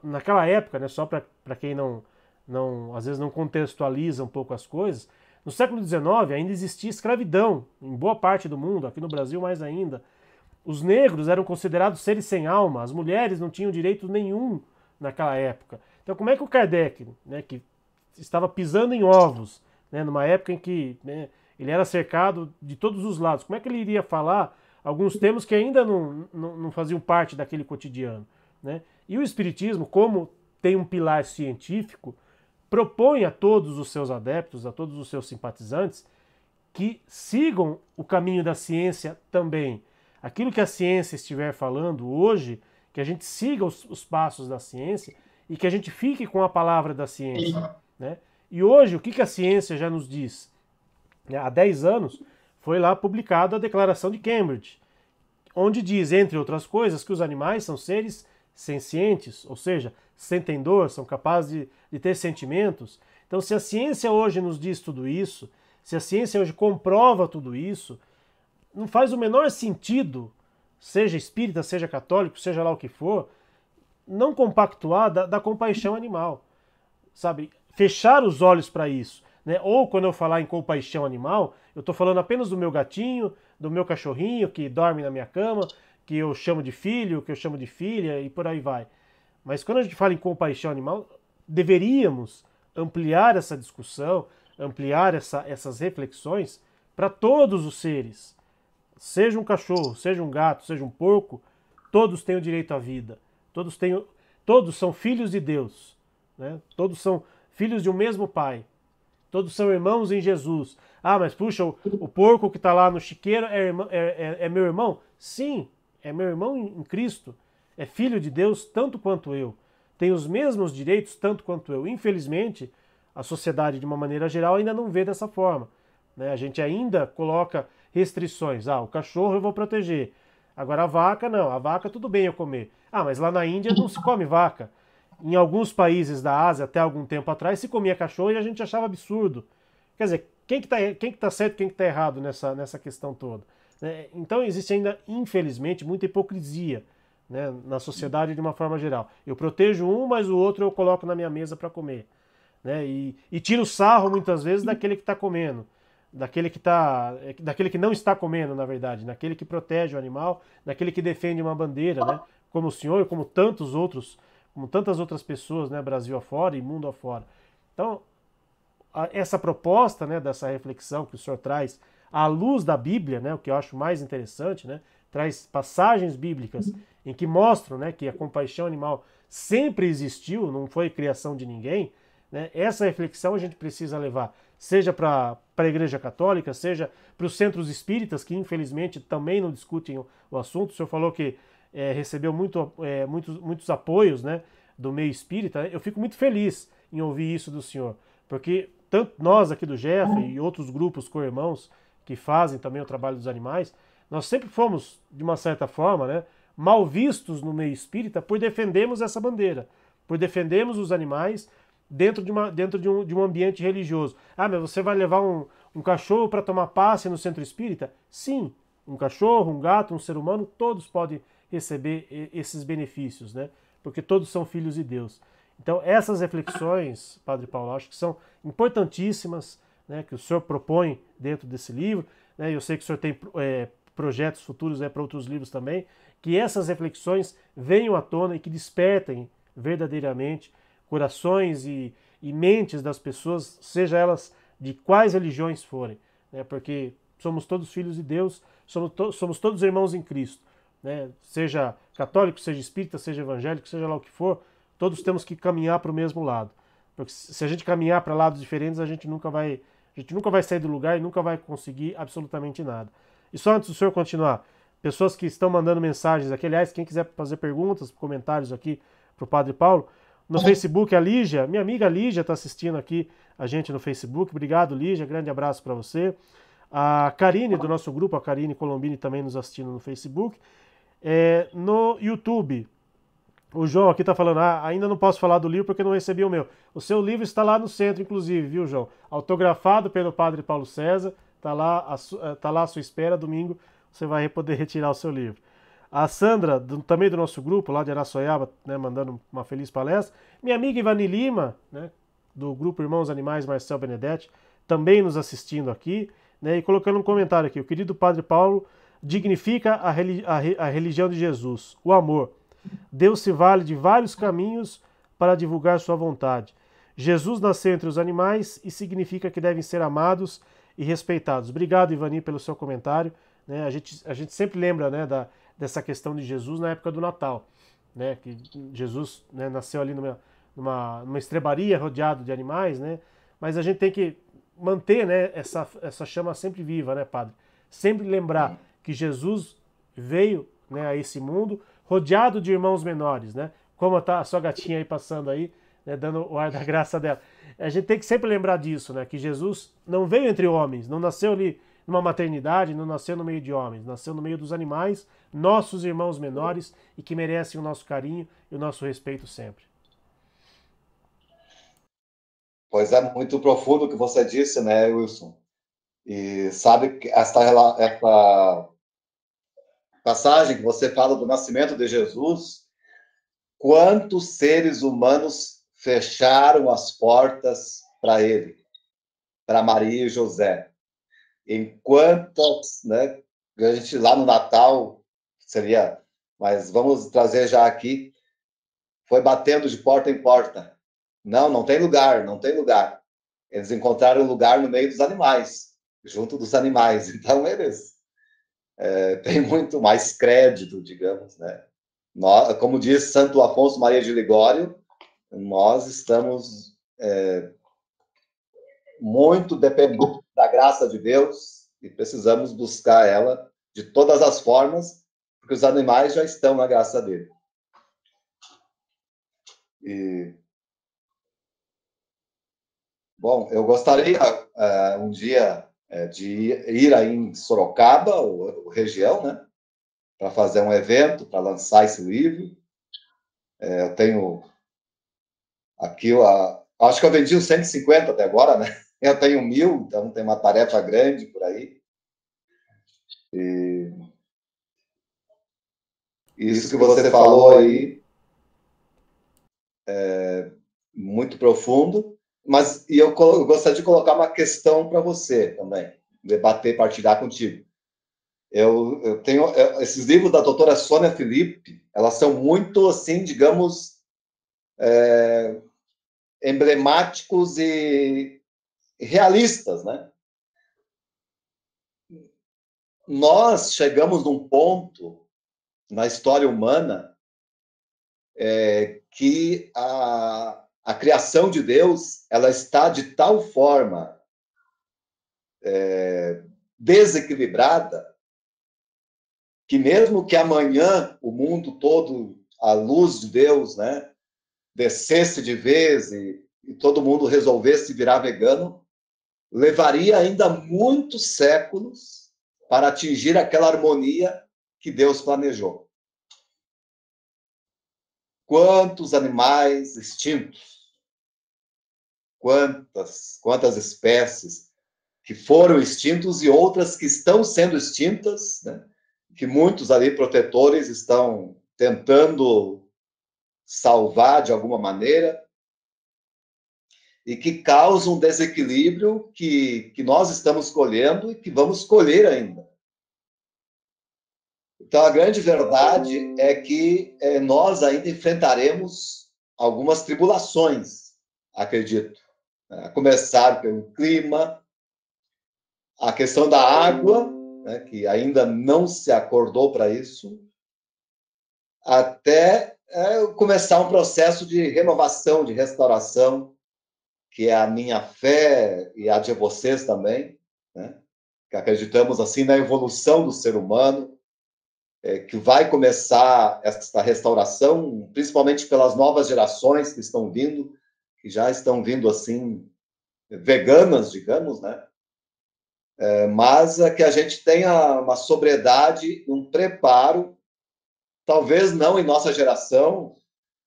naquela época, né, só para quem às vezes não contextualiza um pouco as coisas. No século XIX ainda existia escravidão em boa parte do mundo, aqui no Brasil mais ainda. Os negros eram considerados seres sem alma, as mulheres não tinham direito nenhum naquela época. Então como é que o Kardec, né, que estava pisando em ovos, né, numa época em que, né, ele era cercado de todos os lados, como é que ele iria falar alguns termos que ainda não faziam parte daquele cotidiano, né? E o Espiritismo, como tem um pilar científico, propõe a todos os seus adeptos, a todos os seus simpatizantes, que sigam o caminho da ciência também. Aquilo que a ciência estiver falando hoje, que a gente siga os passos da ciência e que a gente fique com a palavra da ciência, né? E hoje, o que a ciência já nos diz? Há 10 anos foi lá publicada a Declaração de Cambridge, onde diz, entre outras coisas, que os animais são seres sencientes, ou seja, sentem dor, são capazes de ter sentimentos. Então, se a ciência hoje nos diz tudo isso, se a ciência hoje comprova tudo isso, não faz o menor sentido, seja espírita, seja católico, seja lá o que for, não compactuar da compaixão animal, sabe? Fechar os olhos para isso, né? Ou quando eu falar em compaixão animal, eu estou falando apenas do meu gatinho, do meu cachorrinho que dorme na minha cama, que eu chamo de filho, que eu chamo de filha e por aí vai. Mas quando a gente fala em compaixão animal, deveríamos ampliar essa discussão, ampliar essas reflexões para todos os seres. Seja um cachorro, seja um gato, seja um porco, todos têm o direito à vida. Todos são filhos de Deus, né? Todos são filhos de um mesmo pai. Todos são irmãos em Jesus. Ah, mas puxa, o porco que está lá no chiqueiro é meu irmão? Sim, é meu irmão em Cristo. É filho de Deus tanto quanto eu. Tem os mesmos direitos tanto quanto eu. Infelizmente, a sociedade, de uma maneira geral, ainda não vê dessa forma, né? A gente ainda coloca restrições. Ah, o cachorro eu vou proteger. Agora a vaca, não. A vaca tudo bem eu comer. Ah, mas lá na Índia não se come vaca. Em alguns países da Ásia, até algum tempo atrás, se comia cachorro e a gente achava absurdo. Quer dizer, quem que tá certo e quem que tá errado nessa questão toda? Então existe ainda, infelizmente, muita hipocrisia, né, na sociedade de uma forma geral. Eu protejo um, mas o outro eu coloco na minha mesa para comer, né? E tiro sarro, muitas vezes, daquele que está comendo. Daquele que não está comendo, na verdade. Daquele que protege o animal, daquele que defende uma bandeira, né? Como o senhor, como tantas outras pessoas, né, Brasil afora e mundo afora. Então, essa proposta, né, dessa reflexão que o senhor traz à luz da Bíblia, né, o que eu acho mais interessante, né, traz passagens bíblicas em que mostram, né, que a compaixão animal sempre existiu, não foi criação de ninguém, né? Essa reflexão a gente precisa levar, seja para a Igreja Católica, seja para os centros espíritas, que infelizmente também não discutem o assunto. O senhor falou que recebeu muitos apoios, né, do meio espírita. Eu fico muito feliz em ouvir isso do senhor, porque tanto nós aqui do GEF e outros grupos co-irmãos que fazem também o trabalho dos animais, nós sempre fomos, de uma certa forma, né, mal vistos no meio espírita por defendermos essa bandeira, por defendermos os animais dentro de um ambiente religioso. Ah, mas você vai levar um cachorro para tomar passe no centro espírita? Sim, um cachorro, um gato, um ser humano, todos podem receber esses benefícios, né? Porque todos são filhos de Deus. Então, essas reflexões, Padre Paulo, acho que são importantíssimas, né, que o senhor propõe dentro desse livro, né? Eu sei que o senhor tem projetos futuros, né, para outros livros também, que essas reflexões venham à tona e que despertem verdadeiramente corações e mentes das pessoas, seja elas de quais religiões forem, né? Porque somos todos filhos de Deus, somos todos irmãos em Cristo, né? Seja católico, seja espírita, seja evangélico, seja lá o que for, todos temos que caminhar para o mesmo lado. Porque se a gente caminhar para lados diferentes, a gente nunca vai sair do lugar e nunca vai conseguir absolutamente nada. E só antes do senhor continuar, pessoas que estão mandando mensagens aqui, aliás, quem quiser fazer perguntas, comentários aqui para o Padre Paulo, no Facebook, a Lígia, minha amiga Lígia está assistindo aqui a gente no Facebook. Obrigado, Lígia, grande abraço para você. A Karine, do nosso grupo, a Karine Colombini, também nos assistindo no Facebook. No YouTube, o João aqui está falando, ainda não posso falar do livro porque não recebi o meu. O seu livro está lá no centro, inclusive, viu, João? Autografado pelo Padre Paulo César, está lá à sua espera, domingo você vai poder retirar o seu livro. A Sandra, também do nosso grupo, lá de Araçoiaba, né, mandando uma feliz palestra. Minha amiga Ivani Lima, né, do grupo Irmãos Animais Marcel Benedetti, também nos assistindo aqui, né, e colocando um comentário aqui. O querido Padre Paulo dignifica a religião de Jesus, o amor. Deus se vale de vários caminhos para divulgar sua vontade. Jesus nasceu entre os animais e significa que devem ser amados e respeitados. Obrigado, Ivani, pelo seu comentário. né? A gente sempre lembra, né, dessa questão de Jesus na época do Natal, né? Que Jesus, né, nasceu ali numa estrebaria rodeado de animais, né? Mas a gente tem que manter, né, essa chama sempre viva, né, Padre? Sempre lembrar que Jesus veio, né, a esse mundo rodeado de irmãos menores, né? Como tá a sua gatinha aí passando aí, né, dando o ar da graça dela. A gente tem que sempre lembrar disso, né? Que Jesus não veio entre homens, não nasceu ali numa maternidade, não nasceu no meio de homens, nasceu no meio dos animais, nossos irmãos menores e que merecem o nosso carinho e o nosso respeito sempre. Pois é, muito profundo o que você disse, né, Wilson? E sabe que essa passagem que você fala do nascimento de Jesus, quantos seres humanos fecharam as portas para ele, para Maria e José? Enquanto, né, a gente lá no Natal seria, mas vamos trazer já aqui, foi batendo de porta em porta. Não, não tem lugar, não tem lugar. Eles encontraram lugar no meio dos animais, junto dos animais. Então eles têm muito mais crédito, digamos, né? Nós, como diz Santo Afonso Maria de Ligório, nós estamos muito dependentes da graça de Deus e precisamos buscar ela de todas as formas, porque os animais já estão na graça dele. E, bom, eu gostaria um dia de ir aí em Sorocaba, ou região, né, para fazer um evento, para lançar esse livro. Eu tenho aqui, acho que eu vendi uns 150 até agora, né? Eu tenho 1000, então tem uma tarefa grande por aí. E isso que você falou aí é muito profundo, mas eu gostaria de colocar uma questão para você também, debater, partilhar contigo. Eu tenho esses livros da doutora Sônia Felipe, elas são muito, assim, digamos, emblemáticos e realistas, né? Nós chegamos num ponto na história humana que a criação de Deus ela está de tal forma desequilibrada que mesmo que amanhã o mundo todo, a luz de Deus, né, descesse de vez e todo mundo resolvesse virar vegano, levaria ainda muitos séculos para atingir aquela harmonia que Deus planejou. Quantos animais extintos, quantas espécies que foram extintos e outras que estão sendo extintas, né? Que muitos ali protetores estão tentando salvar de alguma maneira e que causam um desequilíbrio que nós estamos colhendo e que vamos colher ainda. Então, a grande verdade é que nós ainda enfrentaremos algumas tribulações, acredito. A começar pelo clima, a questão da água, né, que ainda não se acordou para isso, até começar um processo de renovação, de restauração, que é a minha fé e a de vocês também, né, que acreditamos assim na evolução do ser humano, que vai começar essa restauração, principalmente pelas novas gerações que estão vindo, que já estão vindo assim, veganas, digamos, né? Mas que a gente tenha uma sobriedade, um preparo, talvez não em nossa geração,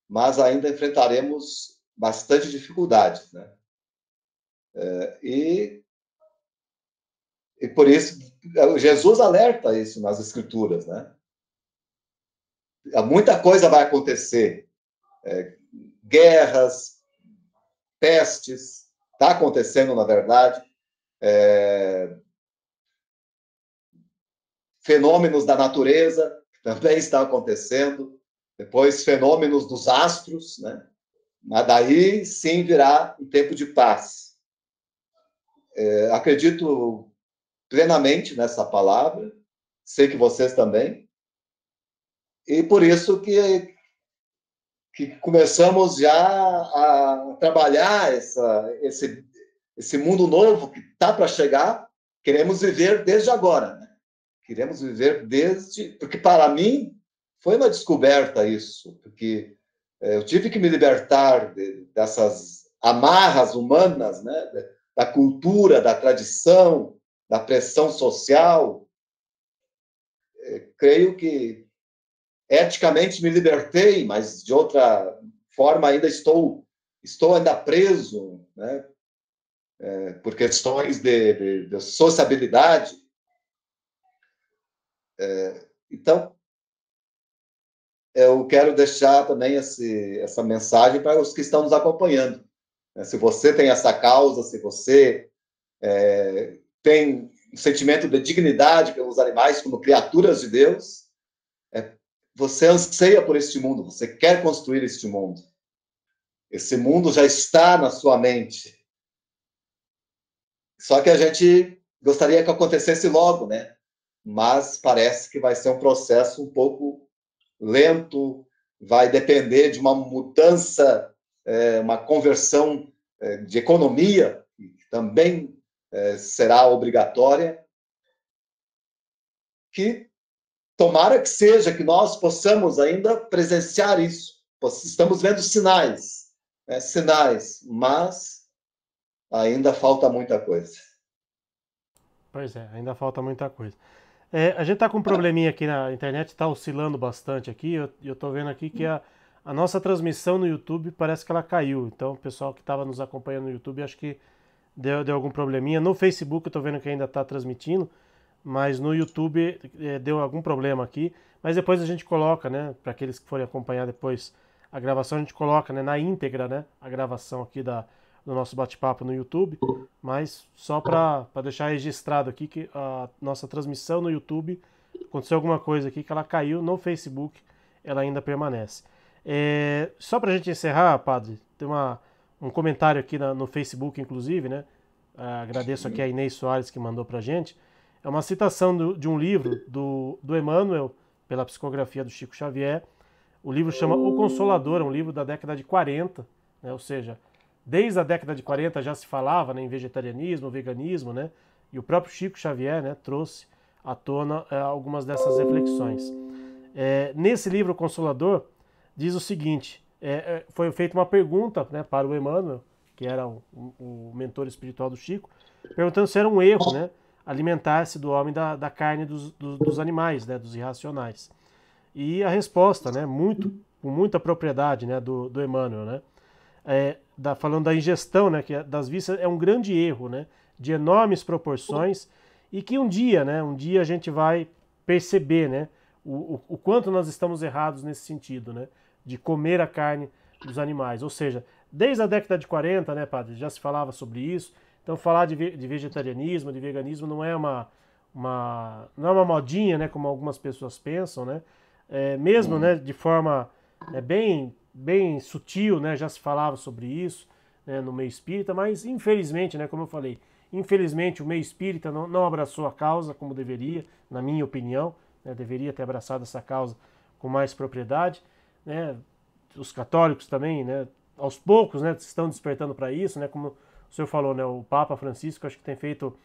mas ainda enfrentaremos bastante dificuldades, né? E por isso, Jesus alerta isso nas Escrituras, né? Muita coisa vai acontecer, guerras, pestes, está acontecendo, na verdade, fenômenos da natureza também estão acontecendo, depois fenômenos dos astros, né? Mas daí sim virá um tempo de paz. Acredito plenamente nessa palavra sei que vocês também, e por isso que começamos já a trabalhar esse mundo novo que está para chegar. Queremos viver desde agora, né? Queremos viver desde... Porque, para mim, foi uma descoberta isso, porque eu tive que me libertar dessas amarras humanas, né? Da cultura, da tradição, da pressão social. Creio que eticamente me libertei, mas de outra forma ainda estou ainda preso, né? Por questões de sociabilidade. Então, eu quero deixar também essa mensagem para os que estão nos acompanhando. Se você tem essa causa, se você tem um sentimento de dignidade pelos animais como criaturas de Deus, você anseia por este mundo, você quer construir este mundo. Esse mundo já está na sua mente. Só que a gente gostaria que acontecesse logo, né? Mas parece que vai ser um processo um pouco lento, vai depender de uma mudança, uma conversão de economia, que também será obrigatória, que tomara que seja, que nós possamos ainda presenciar isso. Estamos vendo sinais, mas ainda falta muita coisa. Pois é, ainda falta muita coisa. A gente tá com um probleminha aqui na internet, tá oscilando bastante aqui. Eu tô vendo aqui que a nossa transmissão no YouTube parece que ela caiu. Então, o pessoal que estava nos acompanhando no YouTube, acho que deu algum probleminha. No Facebook eu tô vendo que ainda tá transmitindo, mas no YouTube deu algum problema aqui. Mas depois a gente coloca, né, para aqueles que forem acompanhar depois a gravação, a gente coloca, né, na íntegra, né, a gravação aqui do nosso bate-papo no YouTube, mas só para deixar registrado aqui que a nossa transmissão no YouTube, aconteceu alguma coisa aqui que ela caiu, no Facebook ela ainda permanece. Só para a gente encerrar, padre, tem um comentário aqui no Facebook, inclusive, né? Agradeço aqui a Inês Soares que mandou para a gente. É uma citação de um livro do Emmanuel, pela psicografia do Chico Xavier. O livro chama O Consolador, é um livro da década de 40, né? Ou seja, desde a década de 40 já se falava, né, em vegetarianismo, veganismo, né? E o próprio Chico Xavier, né, trouxe à tona algumas dessas reflexões. Nesse livro, O Consolador, diz o seguinte, foi feita uma pergunta, né, para o Emmanuel, que era o mentor espiritual do Chico, perguntando se era um erro, né, alimentar-se do homem da carne dos animais, né, dos irracionais. E a resposta, né, com muita propriedade, né, do Emmanuel, né, falando da ingestão, né, que das vistas é um grande erro, né, de enormes proporções, e que um dia a gente vai perceber, né, o quanto nós estamos errados nesse sentido, né, de comer a carne dos animais. Ou seja, desde a década de 40, né, padre, já se falava sobre isso. Então falar de vegetarianismo, de veganismo não é uma modinha, né, como algumas pessoas pensam, né, mesmo, né, de forma bem sutil, né, já se falava sobre isso, né, no meio espírita, mas infelizmente, né, como eu falei, infelizmente o meio espírita não abraçou a causa como deveria, na minha opinião, né, deveria ter abraçado essa causa com mais propriedade, né, os católicos também, né, aos poucos, né, estão despertando para isso, né, como o senhor falou, né, o Papa Francisco acho que tem feito,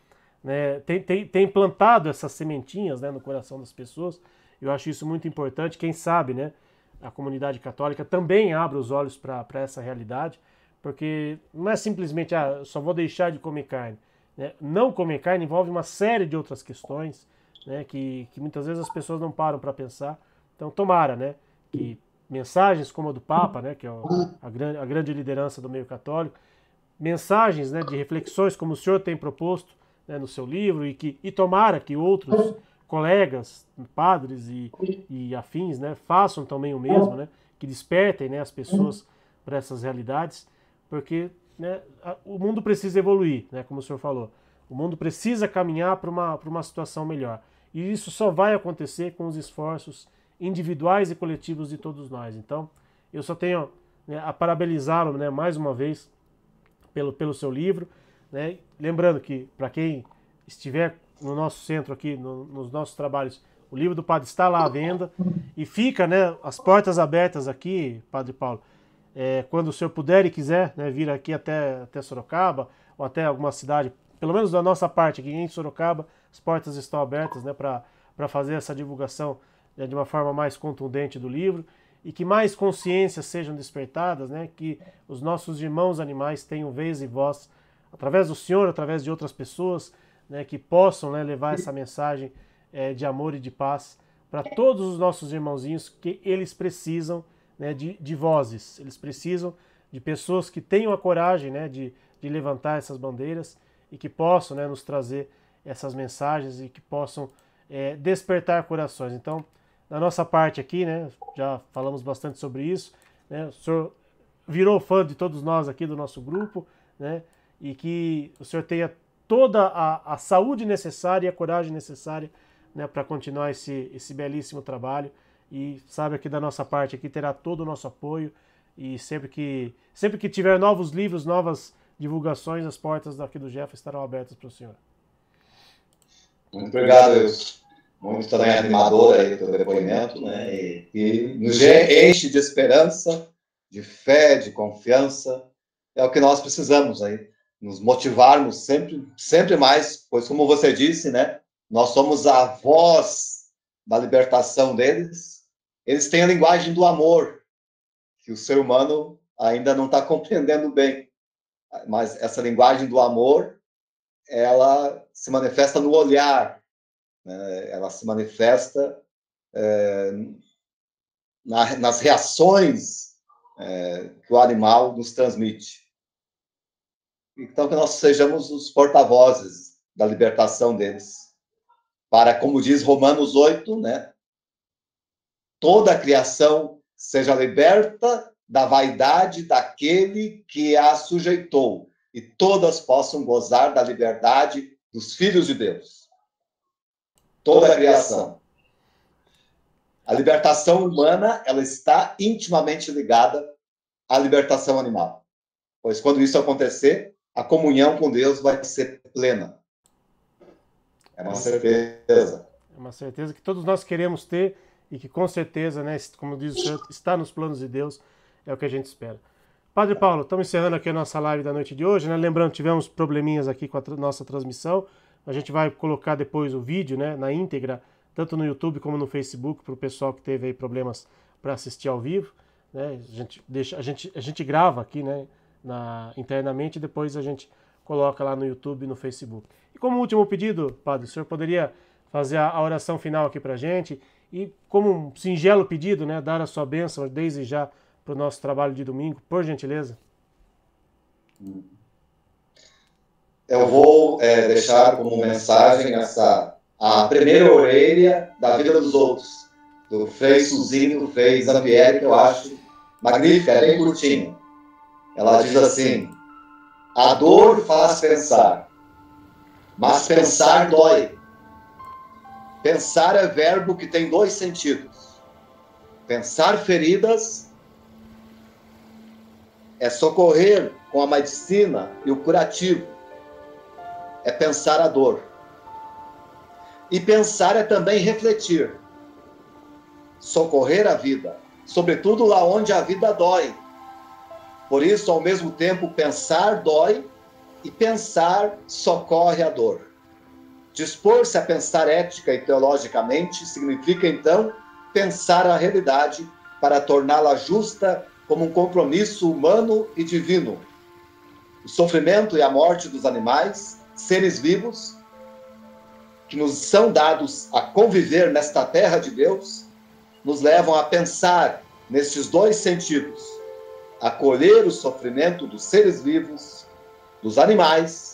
né, tem plantado essas sementinhas, né, no coração das pessoas. Eu acho isso muito importante. Quem sabe, né, a comunidade católica também abre os olhos para essa realidade, porque não é simplesmente, só vou deixar de comer carne. Né? Não comer carne envolve uma série de outras questões, né, que muitas vezes as pessoas não param para pensar. Então, tomara, né, que mensagens como a do Papa, né, que é a grande liderança do meio católico, mensagens, né, de reflexões como o senhor tem proposto, né, no seu livro, e tomara que outros colegas, padres e afins, né, façam também o mesmo, né, que despertem, né, as pessoas para essas realidades, porque, né, o mundo precisa evoluir, né, como o senhor falou. O mundo precisa caminhar para uma situação melhor. E isso só vai acontecer com os esforços individuais e coletivos de todos nós. Então, eu só tenho, né, a parabenizá-lo, né, mais uma vez pelo seu livro, né? Lembrando que, para quem estiver no nosso centro aqui, nos nossos trabalhos, O livro do Padre está lá à venda e fica, né, as portas abertas aqui, Padre Paulo. Quando o senhor puder e quiser, né, vir aqui até Sorocaba ou até alguma cidade, pelo menos da nossa parte aqui em Sorocaba, as portas estão abertas, né, para fazer essa divulgação, né, de uma forma mais contundente do livro e que mais consciências sejam despertadas, né, que os nossos irmãos animais tenham vez e voz através do senhor, através de outras pessoas, né, que possam, né, levar essa mensagem de amor e de paz para todos os nossos irmãozinhos, que eles precisam, né, de vozes, eles precisam de pessoas que tenham a coragem, né, de levantar essas bandeiras e que possam, né, nos trazer essas mensagens e que possam despertar corações. Então, da nossa parte aqui, né, já falamos bastante sobre isso, né, o senhor virou fã de todos nós aqui do nosso grupo, né, e que o senhor tenha toda a saúde necessária e a coragem necessária, né, para continuar esse belíssimo trabalho. E sabe que da nossa parte aqui terá todo o nosso apoio e sempre que tiver novos livros, novas divulgações, as portas daqui do Jeff estarão abertas para o senhor. Muito obrigado, Wilson. Muito também animador aí o teu depoimento, né? E nos enche de esperança, de fé, de confiança. É o que nós precisamos aí, nos motivarmos sempre mais, pois como você disse, né? Nós somos a voz da libertação deles. Eles têm a linguagem do amor, que o ser humano ainda não está compreendendo bem. Mas essa linguagem do amor, ela se manifesta no olhar, né? Ela se manifesta nas reações que o animal nos transmite. Então, que nós sejamos os porta-vozes da libertação deles. Para, como diz Romanos 8, né? Toda a criação seja liberta da vaidade daquele que a sujeitou, e todas possam gozar da liberdade dos filhos de Deus. Toda a criação. A libertação humana, ela está intimamente ligada à libertação animal. Pois quando isso acontecer, a comunhão com Deus vai ser plena. É uma certeza. É uma certeza que todos nós queremos ter e que com certeza, né, como diz o senhor, está nos planos de Deus, é o que a gente espera. Padre Paulo, estamos encerrando aqui a nossa live da noite de hoje, né? Lembrando, tivemos probleminhas aqui com a nossa transmissão. A gente vai colocar depois o vídeo, né, na íntegra, tanto no YouTube como no Facebook, para o pessoal que teve aí problemas para assistir ao vivo, né? A gente grava aqui, né, internamente e depois a gente coloca lá no YouTube e no Facebook. E como último pedido, Padre, o senhor poderia fazer a oração final aqui para a gente e, como um singelo pedido, né, dar a sua bênção desde já para o nosso trabalho de domingo, por gentileza? Eu vou deixar como mensagem a primeira orelha da vida dos outros, do Frei Suzinho, do Frei Zampieri, que eu acho magnífica, é bem curtinha. Ela diz assim: a dor faz pensar, mas pensar dói. Pensar é verbo que tem dois sentidos. Pensar feridas é socorrer com a medicina e o curativo. É pensar a dor. E pensar é também refletir. Socorrer a vida, sobretudo lá onde a vida dói. Por isso, ao mesmo tempo, pensar dói e pensar socorre a dor. Dispor-se a pensar ética e teologicamente significa, então, pensar a realidade para torná-la justa como um compromisso humano e divino. O sofrimento e a morte dos animais, seres vivos, que nos são dados a conviver nesta terra de Deus, nos levam a pensar nestes dois sentidos: acolher o sofrimento dos seres vivos, dos animais,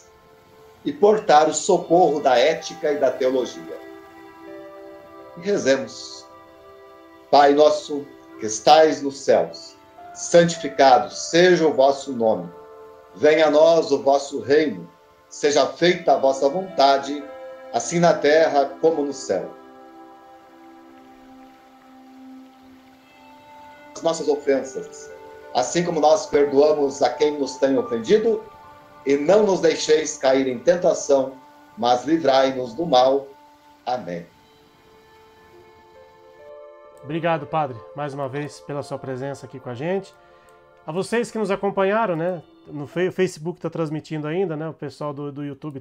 e portar o socorro da ética e da teologia. E rezemos. Pai nosso, que estais nos céus, santificado seja o vosso nome. Venha a nós o vosso reino. Seja feita a vossa vontade, assim na terra como no céu. As nossas ofensas, assim como nós perdoamos a quem nos tem ofendido, e não nos deixeis cair em tentação, mas livrai-nos do mal. Amém. Obrigado, Padre, mais uma vez pela sua presença aqui com a gente. A vocês que nos acompanharam, né? No Facebook está transmitindo ainda, né? O pessoal do YouTube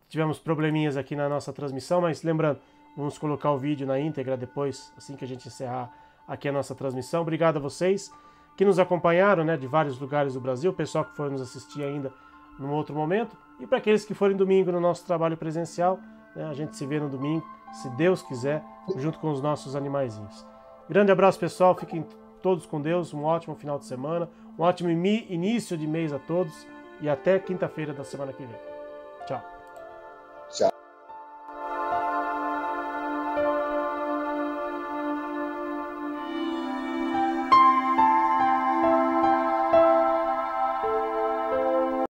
tivemos probleminhas aqui na nossa transmissão, mas lembrando, vamos colocar o vídeo na íntegra depois, assim que a gente encerrar aqui a nossa transmissão. Obrigado a vocês que nos acompanharam, né? De vários lugares do Brasil, o pessoal que for nos assistir ainda num outro momento, e para aqueles que forem domingo no nosso trabalho presencial, né? A gente se vê no domingo, se Deus quiser, junto com os nossos animaizinhos. Grande abraço, pessoal, fiquem todos com Deus, um ótimo final de semana, um ótimo início de mês a todos e até quinta-feira da semana que vem.